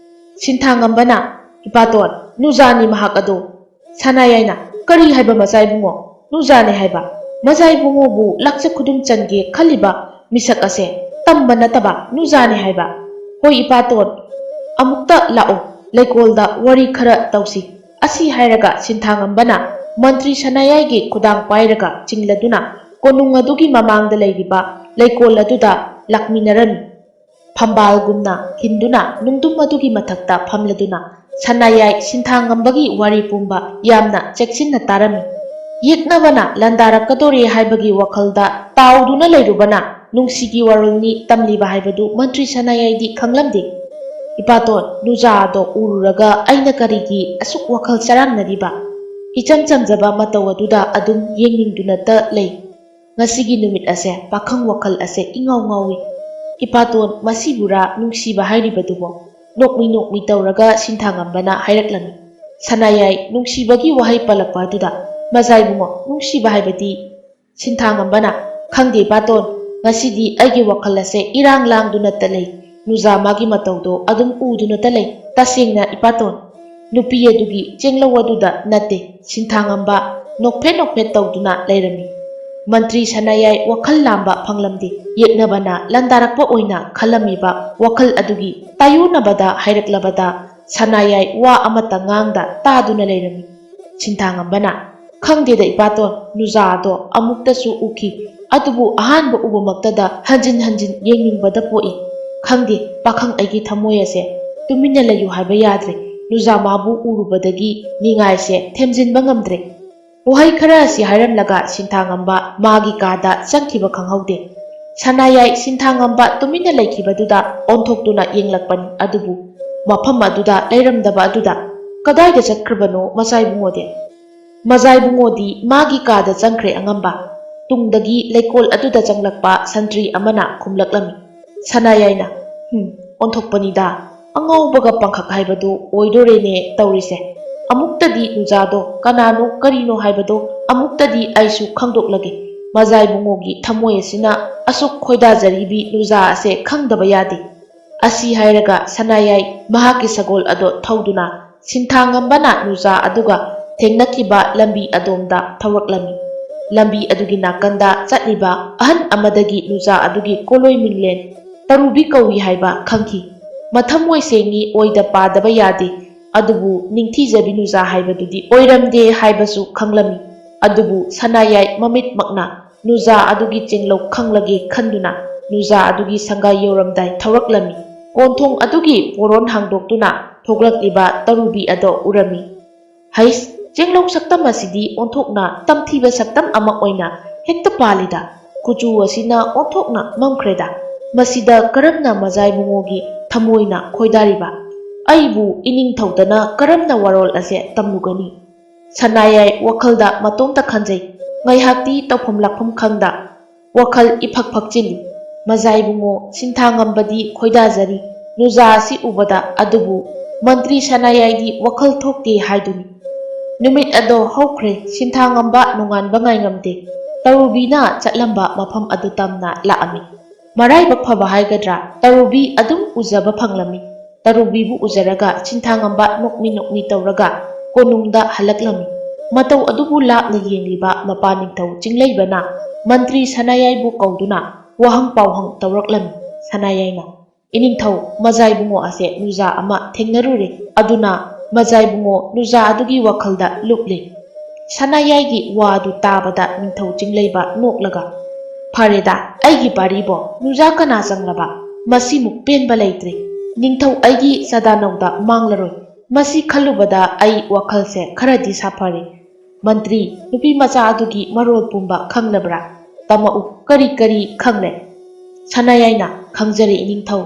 A: ꯁꯤꯟꯊꯥꯉꯝꯕꯅ ꯏꯄꯥꯇꯣꯟ ꯅꯨꯖꯥꯅꯤ ꯃꯍꯥꯛ ꯑꯗꯣ꯫ ꯁꯅꯥꯌꯥꯏꯅ ꯀꯔꯤ ꯍꯥꯏꯕ ꯃꯆꯥ ꯏꯕꯨꯡꯉꯣ? ꯅꯨꯖꯥꯅꯤ ꯍꯥꯏꯕ? ꯃꯆꯥ ꯏꯕꯨꯡꯉꯣꯕꯨ ꯂꯥꯛꯆ ꯈꯨꯗꯨꯝ ꯆꯟꯒꯦ ꯈꯜꯂꯤꯕ ꯃꯤꯁꯛ ꯑꯁꯦ ꯇꯝꯕ ꯅꯠꯇꯕ ꯅꯨꯖꯥꯅꯤ ꯍꯥꯏꯕ? ꯍꯣꯏ ꯏꯄꯥꯇꯣꯟ ꯑꯃꯨꯛꯇ ꯂꯥꯛꯑꯣ ꯂꯩꯀꯣꯜꯗ ꯋꯥꯔꯤ ꯈꯔ ꯇꯧꯁꯤ꯫ ꯑꯁꯤ ꯍꯥꯏꯔꯒ ꯁꯤꯟꯊꯥꯉꯝꯕꯅ ꯃꯟꯇ꯭ꯔꯤ ꯁꯅꯥꯌꯥꯏꯒꯤ ꯈꯨꯗꯥꯡ ꯄꯥꯏꯔꯒ ꯆꯤꯡꯂꯗꯨꯅ ꯀꯣꯅꯨꯡ ꯑꯗꯨꯒꯤ ꯃꯃꯥꯡꯗ ꯂꯩꯔꯤꯕ ꯂꯩꯀꯣꯜ ꯑꯗꯨꯗ ꯂꯥꯛꯃꯤꯟꯅꯔꯝꯃꯤ꯫ ꯐꯝꯕꯥꯜꯒꯨꯝꯅ ꯈꯤꯟꯗꯨꯅ ꯅꯨꯡꯗꯨꯝ ꯑꯗꯨꯒꯤ ꯃꯊꯛꯇ ꯐꯝꯂꯗꯨꯅ ꯁꯅꯥꯌꯥꯏ ꯁꯤꯟꯊꯥꯉꯝꯕꯒꯤ ꯋꯥꯔꯤ ꯄꯨꯝꯕ ꯌꯥꯝꯅ ꯆꯦꯛꯁꯤꯟꯅ ꯇꯥꯔꯝꯃꯤ꯫ ꯌꯦꯛꯅꯕꯅ ꯂꯥꯟꯗꯥꯔꯛꯀꯗꯣꯔꯦ ꯍꯥꯏꯕꯒꯤ ꯋꯥꯈꯜꯗ ꯇꯥꯎꯗꯨꯅ ꯂꯩꯔꯨꯕꯅ ꯅꯨꯡꯁꯤꯒꯤ ꯋꯥꯔꯣꯜꯅꯤ ꯇꯝꯂꯤꯕ ꯍꯥꯏꯕꯗු ꯃꯟꯇ꯭ꯔꯤ ꯁꯅꯥꯌꯥꯏꯗꯤ ꯈꯪꯂꯝꯗꯦ꯫ ꯏꯄꯥꯇꯣꯟ ꯅꯨꯖꯥ ꯑꯗꯣ ꯎꯔꯨꯔꯒ ꯑꯩꯅ ꯀꯔꯤꯒꯤ ꯑꯁꯨꯛ ꯋꯥꯈꯜ ꯆꯔꯥꯡꯅꯔꯤꯕ? ꯏꯆꯝ ꯆꯝꯖꯕ ꯃꯇꯧ ꯑꯗꯨꯗ ꯑꯗꯨꯝ ꯌꯦꯡꯅꯤꯡꯗꯨꯅꯇ ꯂꯩ꯫ ꯉꯁꯤꯒꯤ ꯅꯨꯃꯤꯠ ꯑꯁꯦ ꯄꯥꯈꯪ ꯋꯥꯈꯜ ꯑꯁꯦ ꯏꯉꯥꯎ ꯉꯥꯎꯏ꯫ ꯏꯄꯥꯇꯣꯟ ꯃꯁꯤꯕꯨꯔꯥ ꯅꯨꯡꯁꯤꯕ ꯍꯥꯏꯔꯤꯕꯗꯨꯕꯣ? ꯅꯣꯛꯃꯤ ꯅꯣꯛꯃꯤ ꯇꯧꯔꯒ ꯁꯤꯟꯊꯥꯉꯝꯕꯅ ꯍꯥꯏꯔꯛꯂꯝꯃꯤ꯫ ꯁꯅꯥꯌꯥꯏ ꯅꯨꯡꯁꯤꯕꯒꯤ ꯋꯥꯍꯩ ꯄꯜꯂꯛꯄ ꯑꯗꯨꯗ ꯃꯆꯥ ꯏꯕꯨꯡꯉꯣ ꯅꯨꯡꯁꯤꯕ ꯍꯥꯏꯕꯗꯤ? ꯁꯤꯟꯊꯥꯉꯝꯕꯅ ꯈꯪꯗꯦ ꯏꯄꯥꯇꯣꯟ ꯉꯁꯤꯗꯤ ꯑꯩꯒꯤ ꯋꯥꯈꯜ ꯑꯁꯦ ꯏꯔꯥꯡ ꯂꯥꯡꯗꯨꯅꯇ ꯂꯩ꯫ ꯅꯨꯖꯥ ꯃꯥꯒꯤ ꯃꯇꯧꯗꯣ ꯑꯗꯨꯝ ꯎꯗꯨꯅꯇ ꯂꯩ꯫ ꯇꯁꯦꯡꯅ ꯏꯄꯥꯇꯣꯟ, ꯅꯨꯄꯤ ꯑꯗꯨꯒꯤ ꯆꯦꯡꯂꯧ ꯑꯗꯨꯗ ꯅꯠꯇꯦ, ꯁꯤꯟꯊꯥꯉꯝꯕ ꯅꯣꯛꯐꯦꯠ ꯅꯣꯛꯐꯦꯠ ꯇꯧꯗꯨꯅ ꯂꯩꯔꯝꯃꯤ꯫ ꯃꯟꯇ꯭ꯔꯤ ꯁꯅꯥꯌꯥꯏ ꯋꯥꯈꯜ ꯂꯥꯝꯕ ꯐꯪꯂꯝꯗꯦ꯫ ꯌꯦꯛꯅꯕꯅ ꯂꯥꯟꯗꯥꯔꯛꯄ ꯑꯣꯏꯅ ꯈꯜꯂꯝꯃꯤꯕ ꯋꯥꯈꯜ ꯑꯗꯨꯒꯤ ꯇꯥꯌꯣꯟꯅꯕꯗ ꯍꯥꯏꯔꯛꯂꯕꯗ ꯁꯅꯥꯌꯥꯏ ꯋꯥ ꯑꯃꯠꯇ ꯉꯥꯡꯗ ꯇꯥꯗꯨꯅ ꯂꯩꯔꯝꯃꯤ꯫ ꯁꯤꯟꯊꯥꯉꯝꯕꯅ "ꯈꯪꯗꯦꯗ ꯏꯄꯥꯇꯣꯟ, ꯅꯨꯖꯥꯗꯣ ꯑꯃꯨꯛꯇꯁꯨ ꯎꯈꯤ, ꯑꯗꯨꯕꯨ ꯑꯍꯥꯟꯕ ꯎꯕꯃꯛꯇꯗ ꯍꯟꯖꯤꯟ ꯍꯟꯖꯤൻ ꯌꯦꯡꯅꯤꯡꯕꯗ ꯄꯣꯛꯏ꯫ ꯈꯪꯗꯦ, ꯄꯥꯈꯪ ꯑꯩꯒꯤ ꯊꯃꯣꯏ ꯑꯁꯦ ꯇꯨꯃꯤꯟꯅ ꯂꯩꯌꯨ ꯍꯥꯏꯕ ꯌꯥꯗ꯭ꯔꯦ꯫ ꯅꯨꯖꯥ ꯃꯥꯕꯨ ꯎꯔꯨꯕꯗꯒꯤ ꯅꯤꯡꯉꯥꯏꯁꯦ ꯊꯦꯝꯖꯤꯟꯕ ꯉꯝꯗ꯭ꯔꯦ"꯫ ꯋꯥꯍꯩ ꯈꯔ ꯑꯁꯤ ꯍꯥꯏꯔꯝꯂꯒ ꯁꯤꯟꯊꯥꯉꯝꯕ ꯃꯥꯒꯤ ꯀꯥꯗ ꯆꯪꯈꯤꯕ ꯈꯪꯍꯧꯗꯦ꯫ ꯁꯅꯥꯌꯥꯏ ꯁꯤꯟꯊꯥꯉꯝꯕ ꯇꯨꯃꯤꯟꯅ ꯂꯩꯈꯤꯕꯗꯨꯗ ꯑꯣꯟꯊꯣꯛꯇꯨꯅ ꯌꯦꯡꯂꯛꯄꯅꯤ, ꯑꯗꯨꯕꯨ ꯃꯐꯝ ꯑꯗꯨꯗ ꯂꯩꯔꯝꯗꯕ ꯑꯗꯨꯗ "ꯀꯗꯥꯏꯗ ꯆꯠꯈ꯭ꯔꯕꯅꯣ ꯃꯆꯥꯏꯕꯨꯡꯉꯣꯗꯤ"꯫ ꯃꯖꯥꯏꯕꯨꯡꯉꯣꯗꯤ ꯃꯥꯒꯤ ꯀꯥꯗ ꯆꯪꯈ꯭ꯔꯦ ꯑꯉꯝꯕ꯫ ꯇꯨꯡꯗꯒꯤ ꯂꯩꯀꯣꯜ ꯑꯗꯨꯗ ꯆꯪꯂꯛꯄ ꯁꯟꯇ꯭ꯔꯤ ꯑꯃꯅ ꯈꯨꯝꯂꯛꯂꯝꯃꯤ꯫ ꯁꯅꯥꯌꯥꯏꯅ "ꯑꯣꯟꯊꯣꯛꯄꯅꯤꯗ, ꯑꯉꯥꯎꯕꯒ ꯄꯥꯡꯈꯛ ꯍꯥꯏꯕꯗꯨ ꯑꯣꯏꯗꯣꯔꯦꯅꯦ ꯇꯧꯔꯤꯁꯦ꯫ ꯑꯃꯨꯛꯇꯗꯤ ꯅꯨꯖꯥꯗꯣ ꯀꯅꯥꯅꯣ ꯀꯔꯤꯅꯣ ꯍꯥꯏꯕꯗꯣ ꯑꯃꯨꯛꯇꯗꯤ ꯑꯩꯁꯨ ꯈꯪꯗꯣꯛꯂꯒꯦ꯫ ꯃꯖꯥꯏꯕꯨꯡꯉꯣꯒꯤ ꯊꯃꯣꯏ ꯑꯁꯤꯅ ꯑꯁꯨꯛ ꯈꯣꯏꯗꯥꯖꯔꯤꯕꯤ ꯅꯨꯖꯥ ꯑꯁꯦ ꯈꯪꯗꯕ ꯌꯥꯗꯦ"꯫ ꯑꯁꯤ ꯍꯥꯏꯔꯒ ꯁꯅꯥꯌꯥꯏ ꯃꯍꯥꯛꯀꯤ ꯁꯒꯣꯜ ꯑꯗꯣ ꯊꯧꯗꯨꯅ ꯁꯤꯟꯊꯥꯉꯝꯕꯅ ꯅꯨꯖꯥ ꯑꯗꯨꯒ ꯊꯦꯡꯅꯈꯤꯕ ꯂꯝꯕꯤ ꯑꯗꯣꯝꯗ ꯊꯧꯔꯛꯂꯝꯃꯤ꯫ ꯂꯝꯕꯤ ꯑꯗꯨꯒꯤ ꯅꯥꯀꯟꯗ ꯆꯠꯂꯤꯕ ꯑꯍꯟ ꯑꯃꯗꯒꯤ ꯅꯨꯖꯥ ꯑꯗꯨꯒꯤ ꯀꯣꯂꯣꯏ ꯃꯤꯡꯂꯦꯟ ꯇꯔꯨꯕꯤ ꯀꯧꯏ ꯍꯥꯏꯕ ꯈꯪꯈꯤ꯫ ꯃꯊꯃꯣꯏ ꯁꯦꯡꯉꯤ, ꯑꯣꯏꯗ ꯄꯥꯗꯕ ꯌꯥꯗꯦ, ꯑꯗꯨꯕꯨ ꯅꯤꯡꯊꯤꯖꯕꯤ ꯅꯨꯖꯥ ꯍꯥꯏꯕꯗꯨꯗꯤ ꯑꯣꯏꯔꯝꯗꯦ ꯍꯥꯏꯕꯁꯨ ꯈꯪꯂꯝꯃꯤ꯫ ꯑꯗꯨꯕꯨ ꯁꯅꯥꯌꯥꯏ ꯃꯃꯤꯠꯃꯛꯅ ꯅꯨꯖꯥ ꯑꯗꯨꯒꯤ ꯆꯦꯡꯂꯧ ꯈꯪꯂꯒꯦ ꯈꯟꯗꯨꯅ ꯅꯨꯖꯥ ꯑꯗꯨꯒꯤ ꯁꯪꯒꯥꯏ ꯌꯧꯔꯝꯗꯥꯏ ꯊꯧꯔꯛꯂꯝꯃꯤ꯫ ꯀꯣꯟꯊꯣꯡ ꯑꯗꯨꯒꯤ ꯄꯣꯔꯣꯟ ꯍꯥꯡꯗꯣꯛꯇꯨꯅ ꯊꯣꯛꯂꯛꯂꯤꯕ ꯇꯔꯨꯕꯤ ꯑꯗꯣ ꯎꯔꯝꯃꯤ꯫ "ꯍꯩꯁ, ꯆꯦꯡꯂꯧ ꯁꯛꯇꯝ ꯑꯁꯤꯗꯤ ꯑꯣꯟꯊꯣꯛꯅ ꯇꯝꯊꯤꯕ ꯁꯛꯇꯝ ꯑꯃ ꯑꯣꯏꯅ ꯍꯦꯛꯇ ꯄꯥꯜꯂꯤꯗ꯫ ꯀꯨꯆꯨ ꯑꯁꯤꯅ ꯑꯣꯟꯊꯣꯛꯅ ꯃꯝꯈ꯭ꯔꯦꯗ꯫ ꯃꯁꯤꯗ ꯀꯔꯝꯅ ꯃꯖꯥꯏꯕꯨꯡꯉꯣꯒꯤ ꯊꯃꯣꯏꯅ ꯈꯣꯏꯗꯥꯔꯤꯕ? ꯑꯩꯕꯨ ꯏꯅꯤꯡꯊꯧꯗꯅ ꯀꯔꯝꯅ ꯋꯥꯔꯣꯜ ꯑꯁꯦ ꯇꯝꯂꯨꯒꯅꯤ"꯫ ꯁꯅꯥꯌꯥꯏ ꯋꯥꯈꯜꯗ ꯃꯇꯣꯝꯇ ꯈꯟꯖꯩ꯫ ꯉꯥꯏꯍꯥꯛꯇꯤ ꯇꯧꯐꯝ ꯂꯥꯛꯐꯝ ꯈꯪꯗ ꯋꯥꯈꯜ ꯏꯐꯛ ꯐꯛꯆꯤꯜꯂꯤ꯫ ꯃꯖꯥꯏꯕꯨꯡꯉꯣ ꯁꯤꯟꯊꯥꯉꯝꯕꯗꯤ ꯈꯣꯏꯗꯥꯖꯔꯤ ꯅꯨꯖꯥ ꯑꯁꯤ ꯎꯕꯗ, ꯑꯗꯨꯕꯨ ꯃꯟꯇ꯭ꯔꯤ ꯁꯅꯥꯌꯥꯏꯗꯤ ꯋꯥꯈꯜ ꯊꯣꯛꯇꯦ ꯍꯥꯏꯗꯨꯅꯤ꯫ ꯅꯨꯃꯤꯠ ꯑꯗꯣ ꯍꯧꯈ꯭ꯔꯦ꯫ ꯁꯤꯟꯊꯥꯉꯝꯕ ꯅꯣꯡꯉꯥꯟꯕ ꯉꯥꯏꯉꯝꯗꯦ꯫ ꯇꯔꯨꯕꯤꯅ ꯆꯠꯂꯝꯕ ꯃꯐꯝ ꯑꯗꯨ ꯇꯝꯅ ꯂꯥꯛꯑꯝꯃꯤ꯫ ꯃꯔꯥꯏꯕꯛ ꯐꯕ ꯍꯥꯏꯒꯗ꯭ꯔꯥ, ꯇꯔꯨꯕꯤ ꯑꯗꯨꯝ ꯎꯖꯕ ꯐꯪꯂꯝꯃꯤ꯫ ꯇꯔꯨꯕꯤꯕꯨ ꯎꯖꯔꯒ ꯁꯤꯟꯊꯥꯉꯝꯕ ꯅꯣꯛꯃꯤ ꯅꯣꯛꯃꯤ ꯇꯧꯔꯒ ꯀꯣꯅꯨꯡꯗ ꯍꯜꯂꯛꯂꯝꯃꯤ꯫ ꯃꯇꯧ ꯑꯗꯨꯕꯨ ꯂꯥꯞꯅ ꯌꯦꯡꯂꯤꯕ ꯃꯄꯥꯅꯤꯡꯊꯧ ꯆꯤꯡꯂꯩꯕꯅ ꯃꯟꯇ꯭ꯔꯤ ꯁꯅꯥꯌꯥꯏꯕꯨ ꯀꯧꯗꯨꯅ ꯋꯥꯍꯪ ꯄꯥꯎꯍꯪ ꯇꯧꯔꯛꯂꯝꯃꯤ꯫ ꯁꯅꯥꯌꯥꯏꯅ "ꯏꯅꯤꯡꯊꯧ, ꯃꯖꯥꯏꯕꯨꯡꯉꯣ ꯑꯁꯦ ꯅꯨꯖꯥ ꯑꯃ ꯊꯦꯡꯅꯔꯨꯔꯦ, ꯑꯗꯨꯅ ꯃꯖꯥꯏꯕꯨꯡꯉꯣ ꯅꯨꯖꯥ ꯑꯗꯨꯒꯤ ꯋꯥꯈꯜꯗ ꯂꯨꯞꯂꯦ"꯫ ꯁꯅꯥꯌꯥꯏꯒꯤ ꯋꯥꯗꯨ ꯇꯥꯕꯗ ꯅꯤꯡꯊꯧ ꯆꯤꯡꯂꯩꯕ ꯅꯣꯛꯂꯒ "ꯐꯔꯦꯗ ꯑꯩꯒꯤ ꯄꯥꯔꯤꯕꯣ, ꯅꯨꯖꯥ ꯀꯅꯥ ꯆꯪꯂꯕ? ꯃꯁꯤꯃꯨꯛ ꯄꯦꯟꯕ ꯂꯩꯇ꯭ꯔꯦ꯫ ꯅꯤꯡꯊꯧ ꯑꯩꯒꯤ ꯆꯥꯗꯥꯅꯧꯗ ꯃꯥꯡꯂꯔꯣꯏ꯫ ꯃꯁꯤ ꯈꯜꯂꯨꯕꯗ ꯑꯩ ꯋꯥꯈꯜꯁꯦ ꯈꯔꯗꯤ ꯁꯥꯐꯔꯦ꯫ ꯃꯟꯇ꯭ꯔꯤ, ꯅꯨꯄꯤ ꯃꯆꯥ ꯑꯗꯨꯒꯤ ꯃꯔꯣꯜ ꯄꯨꯝꯕ ꯈꯪꯂꯕ꯭ꯔꯥ? ꯇꯝꯃꯛꯎ, ꯀꯔꯤ ꯀꯔꯤ ꯈꯪꯂꯦ"꯫ ꯁꯅꯥꯌꯥꯏꯅ "ꯈꯪꯖꯔꯦ ꯏꯅꯤꯡꯊꯧ,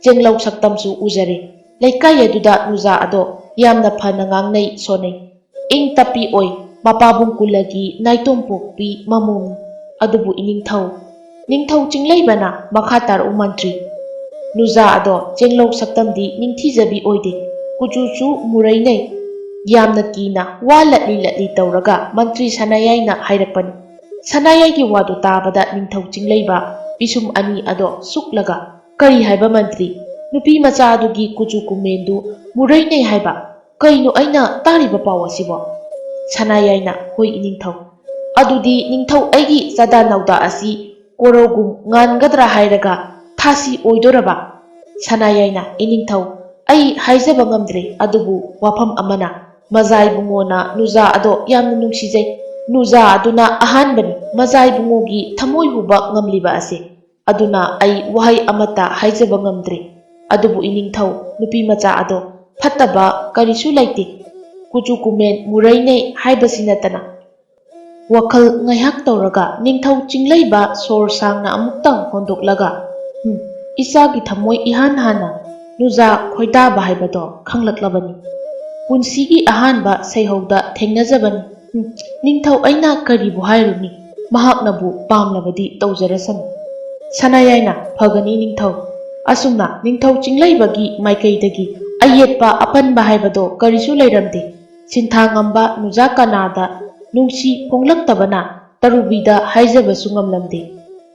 A: ꯆꯦꯡꯂꯧ ꯁꯛꯇꯝꯁꯨ ꯎꯖꯔꯦ꯫ ꯂꯩꯀꯥꯏ ꯑꯗꯨꯗ ꯅꯨꯖꯥ ꯑꯗꯣ ꯌꯥꯝꯅ ꯐꯅ ꯉꯥꯡꯅꯩ ꯁꯣꯟꯅꯩ, ꯏꯪ ꯇꯞꯄꯤ ꯑꯣꯏ, ꯃꯄꯥꯕꯨꯡ ꯀꯨꯂꯒꯤ ꯅꯥꯏꯇꯣꯝꯄꯣꯛꯄꯤ ꯃꯃꯧꯅꯤ꯫ ꯑꯗꯨꯕꯨ ꯏꯅꯤꯡꯊꯧ"꯫ ꯅꯤꯡꯊꯧ ꯆꯤꯡꯂꯩꯕꯅ "ꯃꯈꯥ ꯇꯥꯔꯛꯎ ꯃꯟꯇ꯭ꯔꯤ"꯫ "ꯅꯨꯖꯥ ꯑꯗꯣ ꯆꯦꯡꯂꯧ ꯁꯛꯇꯝꯗꯤ ꯅꯤꯡꯊꯤꯖꯕꯤ ꯑꯣꯏꯗꯦ, ꯀꯨꯆꯨꯁꯨ ꯃꯨꯔꯩꯅꯩ"꯫ ꯌꯥꯝꯅ ꯀꯤꯅ ꯋꯥ ꯂꯠꯂꯤ ꯂꯠꯂꯤ ꯇꯧꯔꯒ ꯃꯟꯇ꯭ꯔꯤ ꯁꯅꯥꯌꯥꯏꯅ ꯍꯥꯏꯔꯛꯄꯅꯤ꯫ ꯁꯅꯥꯌꯥꯏꯒꯤ ꯋꯥꯗꯨ ꯇꯥꯕꯗ ꯅꯤꯡꯊꯧ ꯆꯤꯡꯂꯩꯕ ꯄꯤꯁꯨꯝ ꯑꯅꯤ ꯑꯗꯣ ꯁꯨꯛꯂꯒ "ꯀꯔꯤ ꯍꯥꯏꯕ ꯃꯟꯇ꯭ꯔꯤ? ꯅꯨꯄꯤ ꯃꯆꯥ ꯑꯗꯨꯒꯤ ꯀꯨꯆꯨ ꯀꯨꯃꯦꯟꯗꯨ ꯃꯨꯔꯩꯅꯩ ꯍꯥꯏꯕ? ꯀꯩꯅꯣ ꯑꯩꯅ ꯇꯥꯔꯤꯕ ꯄꯥꯎ ꯑꯁꯤꯕꯣ"꯫ ꯁꯅꯥꯌꯥꯏꯅ "ꯍꯣꯏ ꯏꯅꯤꯡꯊꯧ"꯫ "ꯑꯗꯨꯗꯤ ꯅꯤꯡꯊꯧ ꯑꯩꯒꯤ ꯆꯥꯗꯥꯅꯧꯗ ꯑꯁꯤ ꯀꯣꯔꯧꯒꯨꯝ ꯉꯥꯟꯒꯗ꯭ꯔꯥ ꯍꯥꯏꯔꯒ ꯊꯥꯁꯤ ꯑꯣꯏꯗꯣꯔꯕ"꯫ ꯁꯅꯥꯌꯥꯏꯅ "ꯏꯅꯤꯡꯊꯧ, ꯑꯩ ꯍꯥꯏꯖꯕ ꯉꯝꯗ꯭ꯔꯦ, ꯑꯗꯨꯕꯨ ꯋꯥꯐꯝ ꯑꯃꯅ ꯃꯖꯥꯏꯕꯨꯡꯉꯣꯅ ꯅꯨꯖꯥ ꯑꯗꯣ ꯌꯥꯝꯅ ꯅꯨꯡꯁꯤꯖꯩ꯫ ꯅꯨꯖꯥ ꯑꯗꯨꯅ ꯑꯍꯥꯟꯕꯅꯤ ꯃꯖꯥꯏꯕꯨꯡꯉꯣꯒꯤ ꯊꯃꯣꯏ ꯍꯨꯕ ꯉꯝꯂꯤꯕ ꯑꯁꯦ꯫ ꯑꯗꯨꯅ ꯑꯩ ꯋꯥꯍꯩ ꯑꯃꯠꯇ ꯍꯥꯏꯖꯕ ꯉꯝꯗ꯭ꯔꯦ꯫ ꯑꯗꯨꯕꯨ ꯏꯅꯤꯡꯊꯧ, ꯅꯨꯄꯤ ꯃꯆꯥ ꯑꯗꯣ ꯐꯠꯇꯕ ꯀꯔꯤꯁꯨ ꯂꯩꯇꯦ, ꯀꯨꯆꯨ ꯀꯨꯃꯦꯟ ꯃꯨꯔꯩꯅꯩ ꯍꯥꯏꯕꯁꯤ ꯅꯠꯇꯅ"꯫ ꯋꯥꯈꯜ ꯉꯥꯏꯍꯥꯛ ꯇꯧꯔꯒ ꯅꯤꯡꯊꯧ ꯆꯤꯡꯂꯩꯕ ꯁꯣꯔ ꯁꯥꯡꯅ ꯑꯃꯨꯛꯇꯪ ꯍꯣꯟꯗꯣꯛꯂꯒ "ꯏꯆꯥꯒꯤ ꯊꯃꯣꯏ ꯏꯍꯥꯟ ꯍꯥꯟꯅ ꯅꯨꯖꯥ ꯈꯣꯏꯗꯥꯕ ꯍꯥꯏꯕꯗꯣ ꯈꯪꯂꯛꯂꯕꯅꯤ꯫ ꯄꯨꯟꯁꯤꯒꯤ ꯑꯍꯥꯟꯕ ꯁꯩꯍꯧꯗ ꯊꯦꯡꯅꯖꯕꯅꯤ꯫ ꯅꯤꯡꯊꯧ ꯑꯩꯅ ꯀꯔꯤꯕꯨ ꯍꯥꯏꯔꯨꯅꯤ, ꯃꯍꯥꯛꯅꯕꯨ ꯄꯥꯝꯂꯕꯗꯤ ꯇꯧꯖꯔꯁꯅꯨ"꯫ ꯁꯅꯥꯌꯥꯏꯅ "ꯐꯒꯅꯤ ꯅꯤꯡꯊꯧ"꯫ ꯑꯁꯨꯝꯅ ꯅꯤꯡꯊꯧ ꯆꯤꯡꯂꯩꯕꯒꯤ ꯃꯥꯏꯀꯩꯗꯒꯤ ꯑꯌꯦꯠꯄ ꯑꯄꯟꯕ ꯍꯥꯏꯕꯗꯣ ꯀꯔꯤꯁꯨ ꯂꯩꯔꯝꯗꯦ꯫ ꯁꯤꯟꯊꯥꯉꯝꯕ ꯅꯨꯖꯥ ꯀꯅꯥꯗ ꯅꯨꯡꯁꯤ ꯐꯣꯡꯂꯛꯇꯕꯅ ꯇꯔꯨꯕꯤꯗ ꯍꯥꯏꯖꯕꯁꯨ ꯉꯝꯂꯝꯗꯦ꯫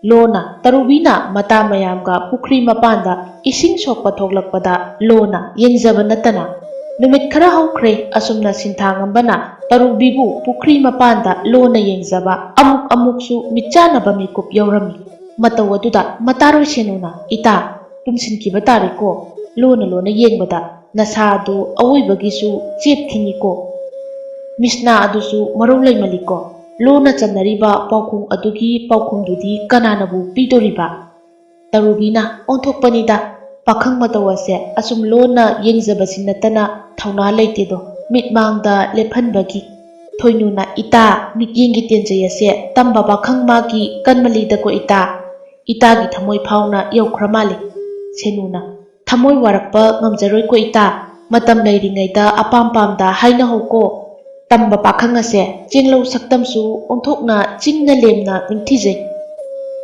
A: ꯂꯣꯅ ꯇꯔꯨꯕꯤꯅ ꯃꯇꯥ ꯃꯌꯥꯝꯒ ꯄꯨꯈ꯭ꯔꯤ ꯃꯄꯥꯟꯗ ꯏꯁꯤꯡ ꯁꯣꯛꯄ ꯊꯣꯛꯂꯛꯄꯗ ꯂꯣꯅ ꯌꯦꯡꯖꯕ ꯅꯠꯇꯅ ꯅꯨꯃꯤꯠ ꯈꯔ ꯍꯧꯈ꯭ꯔꯦ ꯑꯁꯨꯝꯅ ꯁꯤꯟꯊꯥꯉꯝꯕꯅ ꯇꯔꯨꯕꯤꯕꯨ ꯄꯨꯈ꯭ꯔꯤ ꯃꯄꯥꯟꯗ ꯂꯣꯅ ꯌꯦꯡꯖꯕ ꯑꯃꯨꯛ ꯑꯃꯨꯛꯁꯨ ꯃꯤꯠꯆꯥꯅꯕ ꯃꯤꯀꯨꯞ ꯌꯧꯔꯝꯃꯤ꯫ ꯃꯇꯧ ꯑꯗꯨꯗ ꯃꯇꯥꯔꯣꯏ ꯁꯦꯅꯨꯅ "ꯏꯇꯥ, ꯇꯨꯝꯁꯤꯟꯈꯤꯕ ꯇꯥꯔꯦꯀꯣ, ꯂꯣꯅ ꯌꯦꯡꯕꯗ ꯅꯁꯥꯗꯨ ꯑꯋꯣꯏꯕꯒꯤꯁꯨ ꯆꯦꯞꯈꯤꯅꯤꯀꯣ, ꯃꯤꯁꯅꯥ ꯑꯗꯨꯁꯨ ꯃꯔꯧ ꯂꯩꯃꯜꯂꯤꯀꯣ, ꯂꯣꯅ ꯆꯟꯅꯔꯤꯕ ꯄꯥꯎꯈꯨꯝ ꯑꯗꯨꯒꯤ ꯄꯥꯎꯈꯨꯝꯗꯨꯗꯤ ꯀꯅꯥꯅꯕꯨ ꯄꯤꯗꯣꯔꯤꯕ?" ꯇꯔꯨꯕꯤꯅ ꯑꯣꯟꯊꯣꯛꯄꯅꯤꯗ, ꯄꯥꯈꯪ ꯃꯇꯧ ꯑꯁꯦ ꯑꯁꯨꯝ ꯂꯣꯟꯅ ꯌꯦꯡꯖꯕꯁꯤ ꯅꯠꯇꯅ ꯊꯧꯅꯥ ꯂꯩꯇꯦꯗꯣ, ꯃꯤꯠꯃꯥꯡꯗ ꯂꯦꯞꯍꯟꯕꯒꯤ꯫ ꯊꯣꯏꯅꯨꯅ "ꯏꯇꯥ, ꯃꯤꯠꯌꯦꯡꯒꯤ ꯇꯦꯟꯖꯩ ꯑꯁꯦ ꯇꯝꯕ ꯄꯥꯈꯪ ꯃꯥꯒꯤ ꯀꯟꯃꯜꯂꯤꯗꯀꯣ ꯏꯇꯥ, ꯏꯇꯥꯒꯤ ꯊꯃꯣꯏ ꯐꯥꯎꯅ ꯌꯧꯈ꯭ꯔ ꯃꯥꯜꯂꯦ." ꯁꯦꯅꯨꯅ "ꯊꯃꯣꯏ ꯋꯥꯔꯛꯄ ꯉꯝꯖꯔꯣꯏꯀꯣ ꯏꯇꯥ, ꯃꯇꯝ ꯂꯩꯔꯤꯉꯩꯗ ꯑꯄꯥꯝ ꯄꯥꯝꯗ ꯍꯥꯏꯅꯍꯧꯀꯣ, ꯇꯝꯕ ꯄꯥꯈꯪ ꯑꯁꯦ ꯆꯦꯡꯂꯧ ꯁꯛꯇꯝꯁꯨ ꯑꯣꯟꯊꯣꯛꯅ ꯆꯤꯡꯅ ꯂꯦꯝꯅ ꯅꯤꯡꯊꯤꯖꯩ,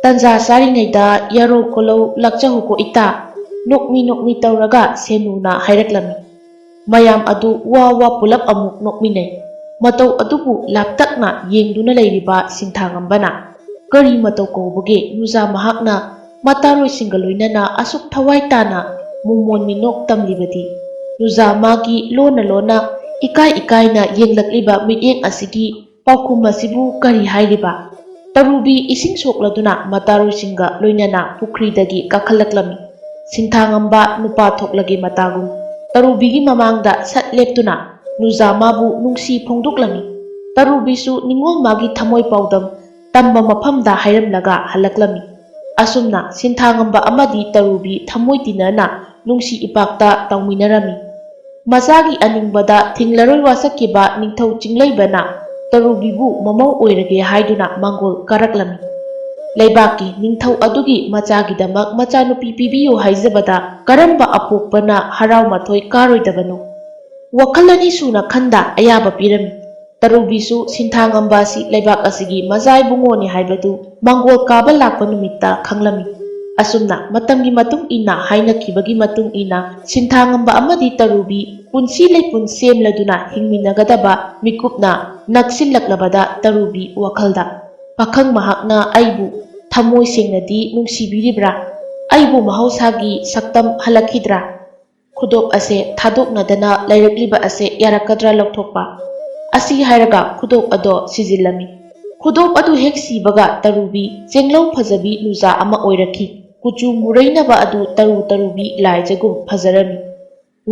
A: ꯇꯟꯖꯥ ꯆꯥꯔꯤꯉꯩꯗ ꯌꯥꯔꯧ ꯈꯣꯜꯂꯧ ꯂꯥꯛꯆꯍꯧꯀꯣ ꯏꯇꯥ." ꯅꯣꯛꯃꯤ ꯇꯧꯔꯒ ꯁꯦꯅꯨꯅ ꯍꯥꯏꯔꯛꯂꯝꯃꯤ꯫ ꯃꯌꯥꯝ ꯑꯗꯨ ꯋꯥ ꯄꯨꯂꯞ ꯑꯃꯨꯛ ꯅꯣꯛꯃꯤꯟꯅꯩ꯫ ꯃꯇꯧ ꯑꯗꯨꯕꯨ ꯂꯥꯞꯇꯛꯅ ꯌꯦꯡꯗꯨꯅ ꯂꯩꯔꯤꯕ ꯁꯤꯟꯊꯥꯉꯝꯕꯅ "ꯀꯔꯤ ꯃꯇꯧ ꯀꯧꯕꯒꯦ ꯅꯨꯖꯥ ꯃꯍꯥꯛꯅ ꯃꯇꯥꯔꯣꯏꯁꯤꯡꯒ ꯂꯣꯏꯅꯅ ꯑꯁꯨꯛ ꯊꯋꯥꯏ ꯇꯥꯅ ꯃꯣꯃꯣꯟ ꯃꯤꯅꯣꯛ ꯇꯝꯂꯤꯕꯗꯤ? ꯅꯨꯖꯥ ꯃꯥꯒꯤ ꯂꯣꯅ ꯏꯀꯥꯏꯅ ꯌꯦꯡꯂꯛꯂꯤꯕ ꯃꯤꯠꯌꯦꯡ ꯑꯁꯤꯒꯤ ꯄꯥꯎꯈꯨꯝ ꯑꯁꯤꯕꯨ ꯀꯔꯤ ꯍꯥꯏꯔꯤꯕ?" ꯇꯔꯨꯕꯤ ꯏꯁꯤꯡ ꯁꯣꯛꯂꯗꯨꯅ ꯃꯇꯥꯔꯣꯏꯁꯤꯡꯒ ꯂꯣꯏꯅꯅ ꯄꯨꯈ꯭ꯔꯤꯗꯒꯤ ꯀꯥꯈꯠꯂꯛꯂꯝꯃꯤ꯫ ꯁꯤꯟꯊꯥꯉꯝꯕ ꯅꯨꯄꯥ ꯊꯣꯛꯂꯒꯦ ꯃꯇꯥꯒꯨꯝ ꯇꯔꯨꯕꯤꯒꯤ ꯃꯃꯥꯡꯗ ꯁꯠ ꯂꯦꯞꯇꯨꯅ ꯅꯨꯖꯥ ꯃꯥꯕꯨ ꯅꯨꯡꯁꯤ ꯐꯣꯡꯗꯣꯛꯂꯝꯃꯤ꯫ ꯇꯔꯨꯕꯤꯁꯨ ꯅꯤꯡꯉꯣꯜ ꯃꯥꯒꯤ ꯊꯃꯣꯏ ꯄꯥꯎꯗꯝ ꯇꯝꯕ ꯃꯐꯝꯗ ꯍꯥꯏꯔꯝꯂꯒ ꯍꯜꯂꯛꯂꯝꯃꯤ꯫ ꯑꯁꯨꯝꯅ ꯁꯤꯟꯊꯥꯉꯝꯕ ꯑꯃꯗꯤ ꯇꯔꯨꯕꯤ ꯊꯃꯣꯏ ꯇꯤꯟꯅꯅ ꯅꯨꯡꯁꯤ ꯏꯄꯥꯛꯇ ꯇꯥꯎꯃꯤꯟꯅꯔꯝꯃꯤ꯫ ꯃꯆꯥꯒꯤ ꯑꯅꯤꯡꯕꯗ ꯊꯤꯡꯂꯔꯣꯏ ꯋꯥꯁꯛꯈꯤꯕ ꯅꯤꯡꯊꯧ ꯆꯤꯡꯂꯩꯕꯅ ꯇꯔꯨꯕꯤꯕꯨ ꯃꯃꯧ ꯑꯣꯏꯔꯒꯦ ꯍꯥꯏꯗꯨꯅ ꯃꯥꯡꯒꯣꯜ ꯀꯥꯔꯛꯂꯝꯃꯤ꯫ ꯂꯩꯕꯥꯛꯀꯤ ꯅꯤꯡꯊꯧ ꯑꯗꯨꯒꯤ ꯃꯆꯥꯒꯤꯗꯃꯛ ꯃꯆꯥꯅꯨꯄꯤ ꯄꯤꯕꯤꯌꯨ ꯍꯥꯏꯖꯕꯗ ꯀꯔꯝꯕ ꯑꯄꯣꯛꯄꯅ ꯍꯔꯥꯎ ꯃꯊꯣꯏ ꯀꯥꯔꯣꯏꯗꯕꯅꯣ? ꯋꯥꯈꯜ ꯑꯅꯤ ꯁꯨꯅ ꯈꯟꯗ ꯑꯌꯥꯕ ꯄꯤꯔꯝꯃꯤ꯫ ꯇꯔꯨꯕꯤꯁꯨ ꯁꯤꯟꯊꯥꯉꯝꯕ ꯑꯁꯤ ꯂꯩꯕꯥꯛ ꯑꯁꯤꯒꯤ ꯃꯆꯥ ꯏꯕꯨꯡꯉꯣꯅꯤ ꯍꯥꯏꯕꯗꯨ ꯃꯥꯡꯒꯣꯜ ꯀꯥꯕ ꯂꯥꯛꯄ ꯅꯨꯃꯤꯠꯇ ꯈꯪꯂꯝꯃꯤ꯫ ꯑꯁꯨꯝꯅ ꯃꯇꯝꯒꯤ ꯃꯇꯨꯡ ꯏꯟꯅ ꯍꯥꯏꯅꯈꯤꯕꯒꯤ ꯃꯇꯨꯡ ꯏꯟꯅ ꯁꯤꯟꯊꯥꯉꯝꯕ ꯑꯃꯗꯤ ꯇꯔꯨꯕꯤ ꯄꯨꯟꯁꯤ ꯂꯩꯄꯨꯟ ꯁꯦꯝꯂꯗꯨꯅ ꯍꯤꯡꯃꯤꯟꯅꯒꯗꯕ ꯃꯤꯀꯨꯞꯅ ꯅꯛꯁꯤꯜꯂꯛꯂꯕꯗ ꯇꯔꯨꯕꯤ ꯋꯥꯈꯜꯗ "ꯄꯥꯈꯪ ꯃꯍꯥꯛꯅ ꯑꯩꯕꯨ ꯊꯃꯣꯏ ꯁꯦꯡꯅꯗꯤ ꯅꯨꯡꯁꯤꯕꯤꯔꯤꯕ꯭ꯔꯥ? ꯑꯩꯕꯨ ꯃꯍꯧꯁꯥꯒꯤ ꯁꯛꯇꯝ ꯍꯜꯂꯛꯈꯤꯗ꯭ꯔꯥ? ꯈꯨꯗꯣꯞ ꯑꯁꯦ ꯊꯥꯗꯣꯛꯅꯗꯅ ꯂꯩꯔꯛꯂꯤꯕ ꯑꯁꯦ ꯌꯥꯔꯛꯀꯗ꯭ꯔꯥ ꯂꯧꯊꯣꯛꯄ?" ꯑꯁꯤ ꯍꯥꯏꯔꯒ ꯈꯨꯗꯣꯞ ꯑꯗꯣ ꯁꯤꯖꯤꯜꯂꯝꯃꯤ꯫ ꯈꯨꯗꯣꯞ ꯑꯗꯨ ꯍꯦꯛ ꯁꯤꯕꯒ ꯇꯔꯨꯕꯤ ꯆꯦꯡꯂꯧ ꯐꯖꯕꯤ ꯅꯨꯖꯥ ꯑꯃ ꯑꯣꯏꯔꯛꯈꯤ꯫ ꯀꯨꯆꯨ ꯃꯨꯔꯩꯅꯕ ꯑꯗꯨ ꯇꯔꯨꯕꯤ ꯂꯥꯏꯖꯒꯨꯝ ꯐꯖꯔꯝꯃꯤ꯫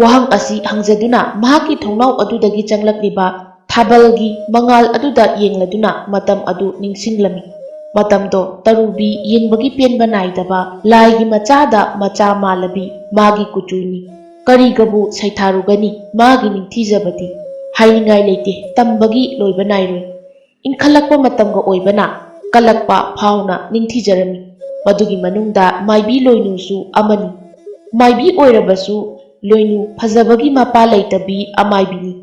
A: ꯋꯥꯍꯪ ꯑꯁꯤ ꯍꯪꯖꯗꯨꯅ ꯃꯍꯥꯛꯀꯤ ꯊꯣꯡꯅꯥꯎ ꯑꯗꯨꯗꯒꯤ ꯆꯪꯂꯛꯂꯤꯕ ꯊꯥꯕꯜꯒꯤ ꯃꯉꯥꯜ ꯑꯗꯨꯗ ꯌꯦꯡꯂꯗꯨꯅ ꯃꯇꯝ ꯑꯗꯨ ꯅꯤꯡꯁꯤꯡꯂꯝꯃꯤ꯫ ꯃꯇꯝꯗꯣ ꯇꯔꯨꯕꯤ ꯌꯦꯡꯕꯒꯤ ꯄꯦꯟꯕ ꯅꯥꯏꯗꯕ ꯂꯥꯏꯒꯤ ꯃꯆꯥꯗ ꯃꯆꯥ ꯃꯥꯜꯂꯕꯤ ꯃꯥꯒꯤ ꯀꯨꯆꯨꯅꯤ꯫ ꯀꯔꯤꯒꯕꯨ ꯁꯩꯊꯥꯔꯨꯒꯅꯤ ꯃꯥꯒꯤ ꯅꯤꯡꯊꯤꯖꯕꯗꯤ? ꯍꯥꯏꯅꯤꯡꯉꯥꯏ ꯂꯩꯇꯦ, ꯇꯝꯕꯒꯤ ꯂꯣꯏꯕ ꯅꯥꯏꯔꯣꯏ꯫ ꯏꯟꯈꯠꯂꯛꯄ ꯃꯇꯝꯒ ꯑꯣꯏꯕꯅ ꯀꯜꯂꯛꯄ ꯐꯥꯎꯅ ꯅꯤꯡꯊꯤꯖꯔꯝꯃꯤ꯫ ꯃꯗꯨꯒꯤ ꯃꯅꯨꯡꯗ ꯃꯥꯏꯕꯤ ꯂꯣꯏꯅꯨꯁꯨ ꯑꯃꯅꯤ꯫ ꯃꯥꯏꯕꯤ ꯑꯣꯏꯔꯕꯁꯨ ꯂꯣꯏꯅꯨ ꯐꯖꯕꯒꯤ ꯃꯄꯥ ꯂꯩꯇꯕꯤ ꯑꯃꯥꯏꯕꯤꯅꯤ꯫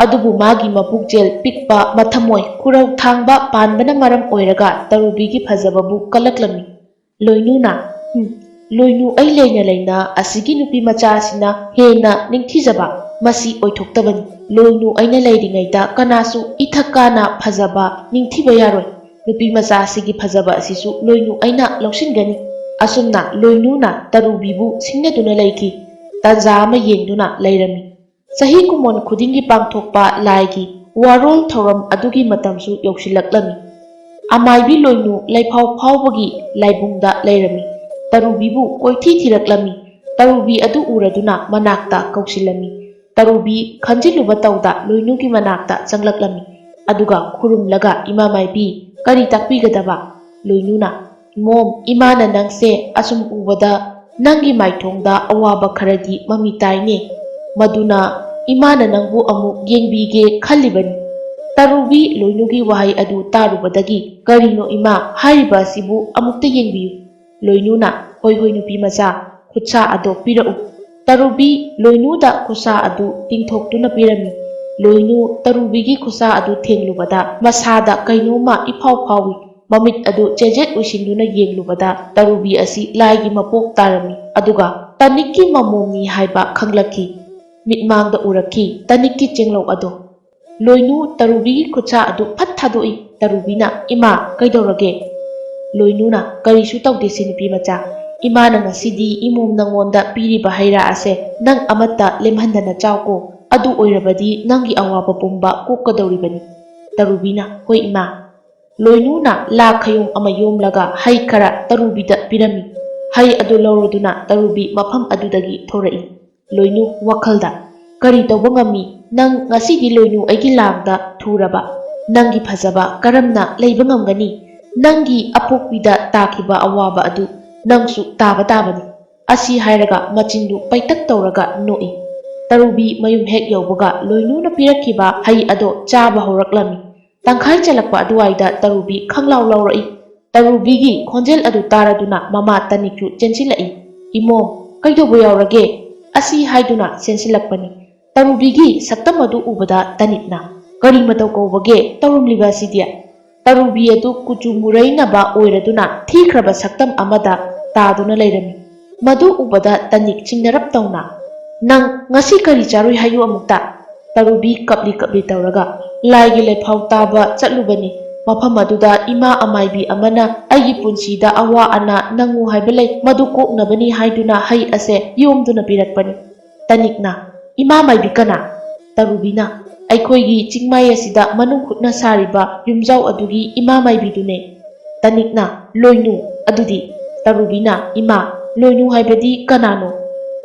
A: ꯑꯗꯨꯕꯨ ꯃꯥꯒꯤ ꯃꯄꯨꯛꯆꯦꯜ ꯄꯤꯛꯄ ꯃꯊꯃꯣꯏ ꯈꯨꯔꯧ ꯊꯥꯡꯕ ꯄꯥꯟꯕꯅ ꯃꯔꯝ ꯑꯣꯏꯔꯒ ꯇꯔꯨꯕꯤꯒꯤ ꯐꯖꯕꯕꯨ ꯀꯜꯂꯛꯂꯝꯃꯤ꯫ ꯂꯣꯏꯅꯨꯅ "ꯂꯣꯏꯅꯨ ꯑꯩ ꯂꯩꯅ ꯑꯁꯤꯒꯤ ꯅꯨꯄꯤ ꯃꯆꯥ ꯑꯁꯤꯅ ꯍꯦꯟꯅ ꯅꯤꯡꯊꯤꯖꯕ ꯃꯁꯤ ꯑꯣꯏꯊꯣꯛꯇꯕꯅꯤ꯫ ꯂꯣꯏꯅꯨ ꯑꯩꯅ ꯂꯩꯔꯤꯉꯩꯗ ꯀꯅꯥꯁꯨ ꯏꯊꯛ ꯀꯥꯅ ꯐꯖꯕ ꯅꯤꯡꯊꯤꯕ ꯌꯥꯔꯣꯏ꯫ ꯅꯨꯄꯤ ꯃꯆꯥ ꯑꯁꯤꯒꯤ ꯐꯖꯕ ꯑꯁꯤꯁꯨ ꯂꯣꯏꯅꯨ ꯑꯩꯅ ꯂꯧꯁꯤꯟꯒꯅꯤ." ꯑꯁꯨꯝꯅ ꯂꯣꯏꯅꯨꯅ ꯇꯔꯨꯕꯤꯕꯨ ꯁꯤꯡꯅꯗꯨꯅ ꯂꯩꯈꯤ꯫ ꯇꯥꯟꯖꯥ ꯑꯃ ꯌꯦꯡꯗꯨꯅ ꯂꯩꯔꯝꯃꯤ꯫ ꯆꯍꯤ ꯀꯨꯝꯑꯣꯟ ꯈꯨꯗꯤꯡꯒꯤ ꯄꯥꯡꯊꯣꯛꯄ ꯂꯥꯏꯒꯤ ꯋꯥꯔꯣꯜ ꯊꯧꯔꯝ ꯑꯗꯨꯒꯤ ꯃꯇꯝꯁꯨ ꯌꯧꯁꯤꯜꯂꯛꯂꯝꯃꯤ꯫ ꯑꯃꯥꯏꯕꯤ ꯂꯣꯏꯅꯨ ꯂꯩꯐꯥꯎ ꯐꯥꯎꯕꯒꯤ ꯂꯥꯏꯕꯨꯡꯗ ꯂꯩꯔꯝꯃꯤ꯫ ꯇꯔꯨꯕꯤꯕꯨ ꯀꯣꯏꯊꯤ ꯊꯤꯔꯛꯂꯝꯃꯤ꯫ ꯇꯔꯨꯕꯤ ꯑꯗꯨ ꯎꯔꯗꯨꯅ ꯃꯅꯥꯛꯇ ꯀꯧꯁꯤꯜꯂꯝꯃꯤ꯫ ꯇꯔꯨꯕꯤ ꯈꯟꯖꯤꯜꯂꯨꯕ ꯇꯧꯗ ꯂꯣꯏꯅꯨꯒꯤ ꯃꯅꯥꯛꯇ ꯆꯪꯂꯛꯂꯝꯃꯤ꯫ ꯑꯗꯨꯒ ꯈꯨꯔꯨꯝꯂꯒ "ꯏꯃꯥ ꯃꯥꯏꯕꯤ, ꯀꯔꯤ ꯇꯥꯛꯄꯤꯒꯗꯕ?" ꯂꯣꯏꯅꯨꯅ "ꯏꯃꯣꯝ, ꯏꯃꯥꯅ ꯅꯪꯁꯦ ꯑꯁꯨꯝ ꯎꯕꯗ ꯅꯪꯒꯤ ꯃꯥꯏꯊꯣꯡꯗ ꯑꯋꯥꯕ ꯈꯔꯗꯤ ꯃꯃꯤ ꯇꯥꯏꯅꯦ, ꯃꯗꯨꯅ ꯏꯃꯥꯅ ꯅꯪꯕꯨ ꯑꯃꯨꯛ ꯌꯦꯡꯕꯤꯒꯦ ꯈꯜꯂꯤꯕꯅꯤ." ꯇꯔꯨꯕꯤ ꯂꯣꯏꯅꯨꯒꯤ ꯋꯥꯍꯩ ꯑꯗꯨ तारुबदगी करीनो इमा हारिबा असिबु अमुक्ता येंबियु लोइनुना होय होय नुपी मचा खुत्सा अदो पिरउ तारुबी लोइनुदा खुसा अदु तिंथोक्तुना पिरमी लोइनु तारुबीगी खुसा अदु थेंगलुबदा मसादा कैनोमा इफाव फावी ममित अदु चेजेट उसिंदुना येंगलुबदा तारुबी असि लाइगी मपोक तारमी अदुगा तनिक्की ममोमनी हाइबा खंगलकी मिटमांगदा उरकी तनिक्की चेंगलौ अदो लोइनु तारुबीगी खुसा अदु फट थादोई तारुबीना इमा कैदौरगे Loinuna karisu tawde si nupi macha. Imana ngasidi imum nangonda piriba haira ase nang amata lemhandana chawko adu oirabadi nangi awaba pumba kokadawribani. Tarubina hoi ima. Loinuna la khayum ama yomlaga hai khara tarubida pirami. Hai adu lauroduna tarubi mafam adudagi thorai. Loinu wakhalda kari tawba ngami nang ngasidi loinu aigi lagda thuraba. Nangi phajaba karamna leiba ngamgani. Nangi apokpida takiba awaba adu nangsu taba tabani. Asi hairaga machindu paitak tawraga noi. Tarubi mayum hek yawbaga loinuna pirakiba hai ado chaba horaklami. Tangkhai chalakpa aduwaida tarubi khanglaw lawrai. Tarubigi khonjel adu taraduna mama tanikju chensilai. Imom kaidobo yawrage asi haiduna sensilakpani. Tarubigi saktam adu ubada tanitna. Kari matau kawbage tarumliba sidia. Tarubi adu kuchu murainaba oiraduna thikraba saktam amada taduna lairami. Madu ubada tanik chingnarap tawna. Nang ngasi kari charui hayu amukta. Tarubi kapli tawraga laigi lephau taba chatlubani. Mafam aduda ima amaibi amana aigi punsida awa ana nangu haibalai madu koknabani haiduna hai ase yomduna pirakpani. Tanikna ima maibi kana. Tarubina aikhoigi chingmai asida manung khutna sariba yumjau adugi ima maibidune. Tanikna loinu adudi. Tarubina ima loinu haibadi kanano.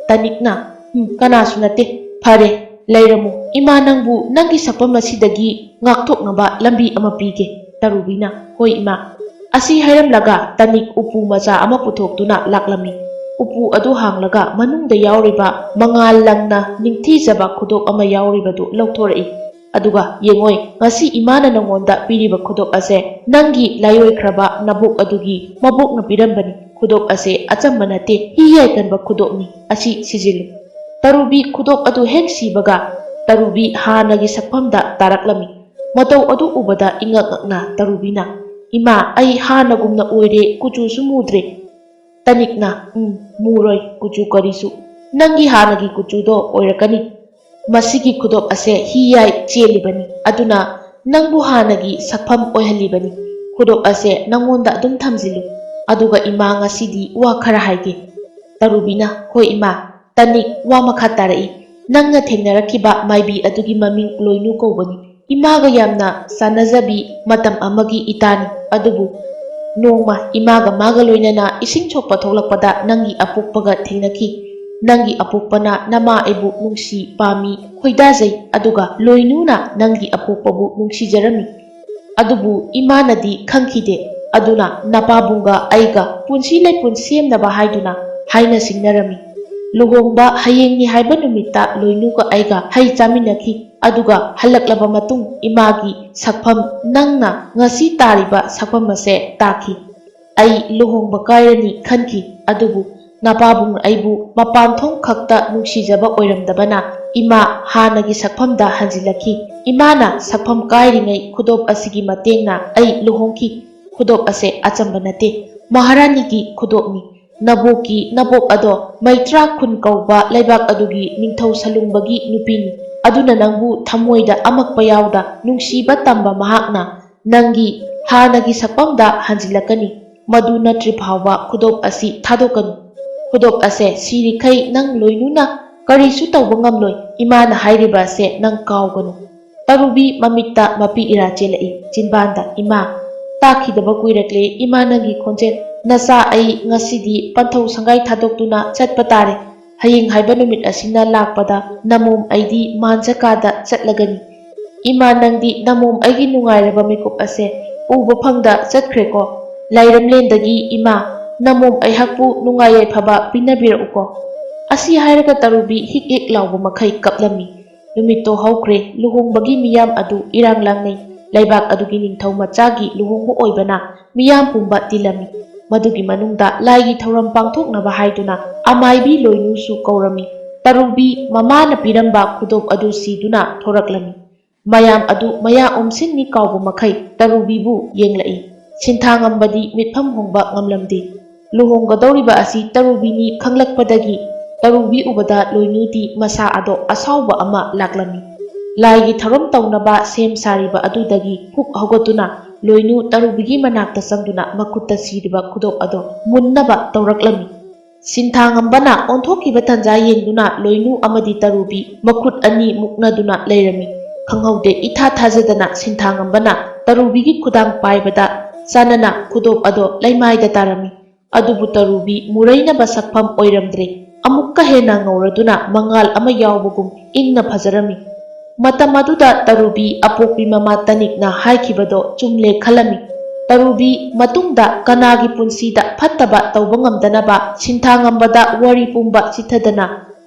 A: Tanikna kanasu nate phare Lairamu ima nangbu nangi sapam asidagi ngakthoknaba lambi ama pige. Tarubina hoi ima. Asi hairamlaga tanik upu macha ama puthokduna laklami. Upu adu hanglaga manungda yawriba mangal langna ningthijaba khudok ama yawribadu lawthorai. Aduga yengoi ngasi imana nangonda piriba khudok ase nangi layoikraba nabuk adugi mabukna pirambani. Khudok ase achamba nate hiyai kanba khudokni asi sijilu. Tarubi khudok adu hek sibaga tarubi hanagi sakpamda taraklami. Matau adu ubada ingakna tarubina. Ima ai hanagumna oire kuchu sumudre. Tanikna muroi kuchu karisu. Nangi hanagi kuchu do oirakani. Masigi khudok ase hiyai chelibani. Aduna nangbu hanagi sakpam oihalibani. Khudok ase nangonda adum thamjilu. Aduga ima ngasidi wa khara haige. Tarubina hoi ima. Tanik wa makha tarai. Nangna thengnarakiba maibi adugi maming loinu kawbani. Imaga yamna sanajabi matam amagi itani. Adubu nongma imaga maga loinana ising chokpa tholakpada nangi apokpaga thengnaki. Nangi apokpana nama ebu nungsi pami khoidajai aduga loinuna nangi apokpabu nungsijarami. Adubu imanadi khangkhide. Aduna napabunga aiga punsi leipun semnaba haiduna haina singnarami. Luhongba hayengni haiba numita loinuga aiga hai chaminaki. Aduga halaklaba matung imagi sakpam nangna ngasi tariba sakpam ase taki. Ai luhongba kairani khanki. Adubu napabung aibu mapanthong khakta nungsijaba oiramdabana ima hanagi sakpamda hanjilaki. Imana sakpam kairingai khudop asigi matengna ai luhongki. Khudop ase achamba nate maharanigi khudopni. Naboki nabok ado maitra khun kauba laibak adugi ningthau salungbagi nupini. Aduna nangbu thamoida amakpa yawda nungsiba tamba mahakna nangi hanagi sakpamda hanjilakani. Madu natri phawba khudop asi thadokanu. Khudop ase sirikhai nang loinuna karisu tawba ngamloi. Imana hairiba ase nang kawganu. Tarubi mamitta mapi ira chelai chinbanda ima takidaba kuirakle ima nangi khonjel. Nasa ai ngasidi panthau sangai thadokduna chatpa tare. Hayeng haiba numit asina lakpada namum aidi manjakada chatlagani. Ima nangdi namum aigi nungairaba mikup ase uba phangda chatkreko. Lairamlendagi ima namum aihakpu nungayai phaba pinabirauko. Asi hairaga tarubi hik hik lawba makhai kaplami. Numitto haukre luhongbagi miyam adu irang langnei. Laibak adugi ningthau machagi luhongbu oibana miyam pumba tilami. Madugi manungda laigi thauram pangthoknaba haiduna amaibi loinusu kaurami. Tarubi mamana piramba khudop adu siduna thoraklami. Mayam adu maya omsinni kawba makhai tarubibu yenglai. Sinthangambadi mitpham hongba ngamlamdi. Luhonggadawriba asi tarubini khanglakpadagi tarubi ubada loinudi masa ado asawba ama laklami. Laigi thauram tawnaba sem sariba adudagi huk hogotuna ꯂꯣꯏꯅꯨ ꯇꯔꯨꯕꯤꯒꯤ ꯃꯅꯥꯛꯇ ꯆꯪꯗꯨꯅ ꯃꯈꯨꯠꯇ ꯁꯤꯔꯤꯕ ꯈꯨꯗꯣꯞ ꯑꯗꯣ ꯃꯨꯟꯅꯕ ꯇꯧꯔꯛꯂꯝꯃꯤ꯫ ꯁꯤꯟꯊꯥꯉꯝꯕꯅ ꯑꯣꯟꯊꯣꯛꯈꯤꯕ ꯇꯟꯖꯥ ꯌꯦꯡꯗꯨꯅ ꯂꯣꯏꯅꯨ ꯑꯃꯗꯤ ꯇꯔꯨꯕꯤ ꯃꯈꯨꯠ ꯑꯅꯤ ꯃꯨꯛꯅꯗꯨꯅ ꯂꯩꯔꯝꯃꯤ꯫ ꯈꯪꯍꯧꯗꯦ ꯏꯊꯥ ꯊꯥꯖꯗꯅ ꯁꯤꯟꯊꯥꯉꯝꯕꯅ ꯇꯔꯨꯕꯤꯒꯤ ꯈꯨꯗꯥꯡ ꯄꯥꯏꯕꯗ ꯆꯥꯅꯅ ꯈꯨꯗꯣꯞ ꯑꯗꯣ ꯂꯩꯃꯥꯏꯗ ꯇꯥꯔꯝꯃꯤ꯫ ꯑꯗꯨꯕꯨ ꯇꯔꯨꯕꯤ ꯃꯨꯔꯩꯅꯕ ꯁꯛꯐꯝ ꯑꯣꯏꯔꯝꯗ꯭ꯔꯦ꯫ ꯑꯃꯨꯛꯀ ꯍꯦꯟꯅ ꯉꯧꯔꯗꯨꯅ ꯃꯉꯥꯜ ꯑꯃ ꯌꯥꯎꯕꯒꯨꯝ ꯏꯪꯅ ꯐꯖꯔꯝꯃꯤ꯫ ꯃꯇꯝ ꯑꯗꯨꯗ ꯇꯔꯨꯕꯤ ꯑꯄꯣꯛꯄꯤ ꯃꯃꯥ ꯇꯅꯤꯛꯅ ꯍꯥꯏꯈꯤꯕꯗꯣ ꯆꯨꯝꯂꯦ ꯈꯜꯂꯝꯃꯤ꯫ ꯇꯔꯨꯕꯤ ꯃꯇꯨꯡꯗ ꯀꯅꯥꯒꯤ ꯄꯨꯟꯁꯤꯗ ꯐꯠꯇꯕ ꯇꯧꯕ ꯉꯝꯗꯅꯕ ꯁꯤꯟꯊꯥꯉꯝꯕꯗ ꯋꯥꯔꯤ ꯄꯨꯝꯕ ꯆꯤꯊꯗꯅ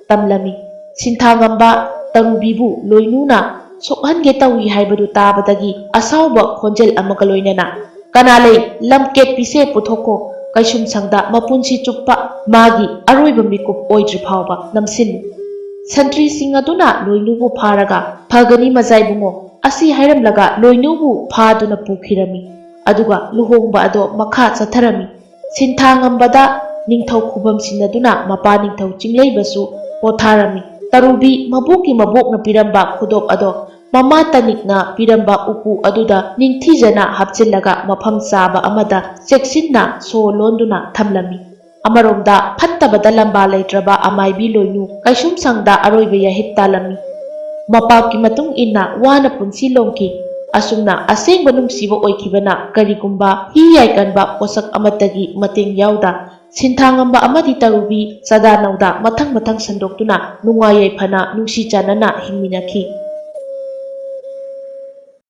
A: ꯇꯝꯂꯝꯃꯤ꯫ ꯁꯤꯟꯊꯥꯉꯝꯕ ꯇꯔꯨꯕꯤꯕꯨ ꯂꯣꯏꯅꯨꯅ ꯁꯣꯛꯍꯟꯒꯦ ꯇꯧꯏ ꯍꯥꯏꯕꯗꯨ ꯇꯥꯕꯗꯒꯤ ꯑꯁꯥꯎꯕ ꯈꯣꯟꯖꯦꯜ ꯑꯃꯒ ꯂꯣꯏꯅꯅ "ꯀꯅꯥ ꯂꯩ? ꯂꯝꯀꯦꯠꯄꯤꯁꯦ ꯄꯨꯊꯣꯛꯈꯣ" ꯀꯩꯁꯨꯝꯁꯪꯗ ꯃꯄꯨꯟꯁꯤ ꯆꯨꯞꯄ ꯃꯥꯒꯤ ꯑꯔꯣꯏꯕ ꯃꯤꯀꯨꯞ ꯑꯣꯏꯗ꯭ꯔꯤ ꯐꯥꯎꯕ ꯅꯝꯁꯤꯜꯂꯤ꯫ ꯁꯟꯇ꯭ꯔꯤꯁꯤꯡ ꯑꯗꯨꯅ ꯂꯣꯏꯅꯨꯕꯨ ꯐꯥꯔꯒ "ꯐꯒꯅꯤ ꯃꯖꯥꯏꯕꯨꯡꯉꯣ" ꯑꯁꯤ ꯍꯥꯏꯔꯝꯂꯒ ꯂꯣꯏꯅꯨꯕꯨ ꯐꯥꯗꯨꯅ ꯄꯨꯈꯤꯔꯝꯃꯤ꯫ ꯑꯗꯨꯒ ꯂꯨꯍꯣꯡꯕ ꯑꯗꯣ ꯃꯈꯥ ꯆꯠꯊꯔꯝꯃꯤ꯫ ꯁꯤꯟꯊꯥꯉꯝꯕꯗ ꯅꯤꯡꯊꯧ ꯈꯨꯕꯝ ꯁꯤꯟꯅꯗꯨꯅ ꯃꯄꯥ ꯅꯤꯡꯊꯧ ꯆꯤꯡꯂꯩꯕꯁꯨ ꯄꯣꯊꯥꯔꯝꯃꯤ꯫ ꯇꯔꯨꯕꯤ ꯃꯕꯣꯛꯀꯤ ꯃꯕꯣꯛꯅ ꯄꯤꯔꯝꯕ ꯈꯨꯗꯣꯞ ꯑꯗꯣ ꯃꯃꯥ ꯇꯅꯤꯛꯅ ꯄꯤꯔꯝꯕ ꯎꯄꯨ ꯑꯗꯨꯗ ꯅꯤꯡꯊꯤꯖꯅ ꯍꯥꯞꯆꯤꯜꯂꯒ ꯃꯐꯝ ꯆꯥꯕ ꯑꯃꯗ ꯆꯦꯛꯁꯤꯟꯅ ꯁꯣ ꯂꯣꯟꯗꯨꯅ ꯊꯝꯂꯝꯃꯤ꯫ ꯑꯃꯔꯣꯝꯗ ꯐꯠꯇꯕꯗ ꯂꯝꯕꯥ ꯂꯩꯇ꯭ꯔꯕ ꯑꯃꯥꯏꯕꯤ ꯂꯣꯏꯅꯨ ꯀꯩꯁꯨꯝꯁꯪꯗ ꯑꯔꯣꯏꯕ ꯌꯥꯍꯤꯞ ꯇꯥꯜꯂꯝꯃꯤ꯫ ꯃꯄꯥꯞꯀꯤ ꯃꯇꯨꯡ ꯏꯟꯅ ꯋꯥꯅ ꯄꯨꯟꯁꯤ ꯂꯣꯝꯈꯤ꯫ ꯑꯁꯨꯝꯅ ꯑꯁꯦꯡꯕ ꯅꯨꯡꯁꯤꯕ ꯑꯣꯏꯈꯤꯕꯅ ꯀꯔꯤꯒꯨꯝꯕ ꯍꯤ ꯌꯥꯏꯒꯟꯕ ꯄꯣꯠꯁꯛ ꯑꯃꯠꯇꯒꯤ ꯃꯇꯦꯡ ꯌꯥꯎꯗ ꯁꯤꯟꯊꯥꯉꯝꯕ ꯑꯃꯗꯤ ꯇꯔꯨꯕꯤ ꯆꯥꯗꯥ ꯅꯧꯗꯥ ꯃꯊꯪ ꯃꯊꯪ ꯁꯟꯗꯣꯛꯇꯨꯅ ꯅꯨꯡꯉꯥꯏ ꯌꯥꯏꯐꯅ ꯅꯨꯡꯁꯤ ꯆꯥꯟꯅꯅ ꯍꯤꯡꯃꯤꯟꯅꯈꯤ꯫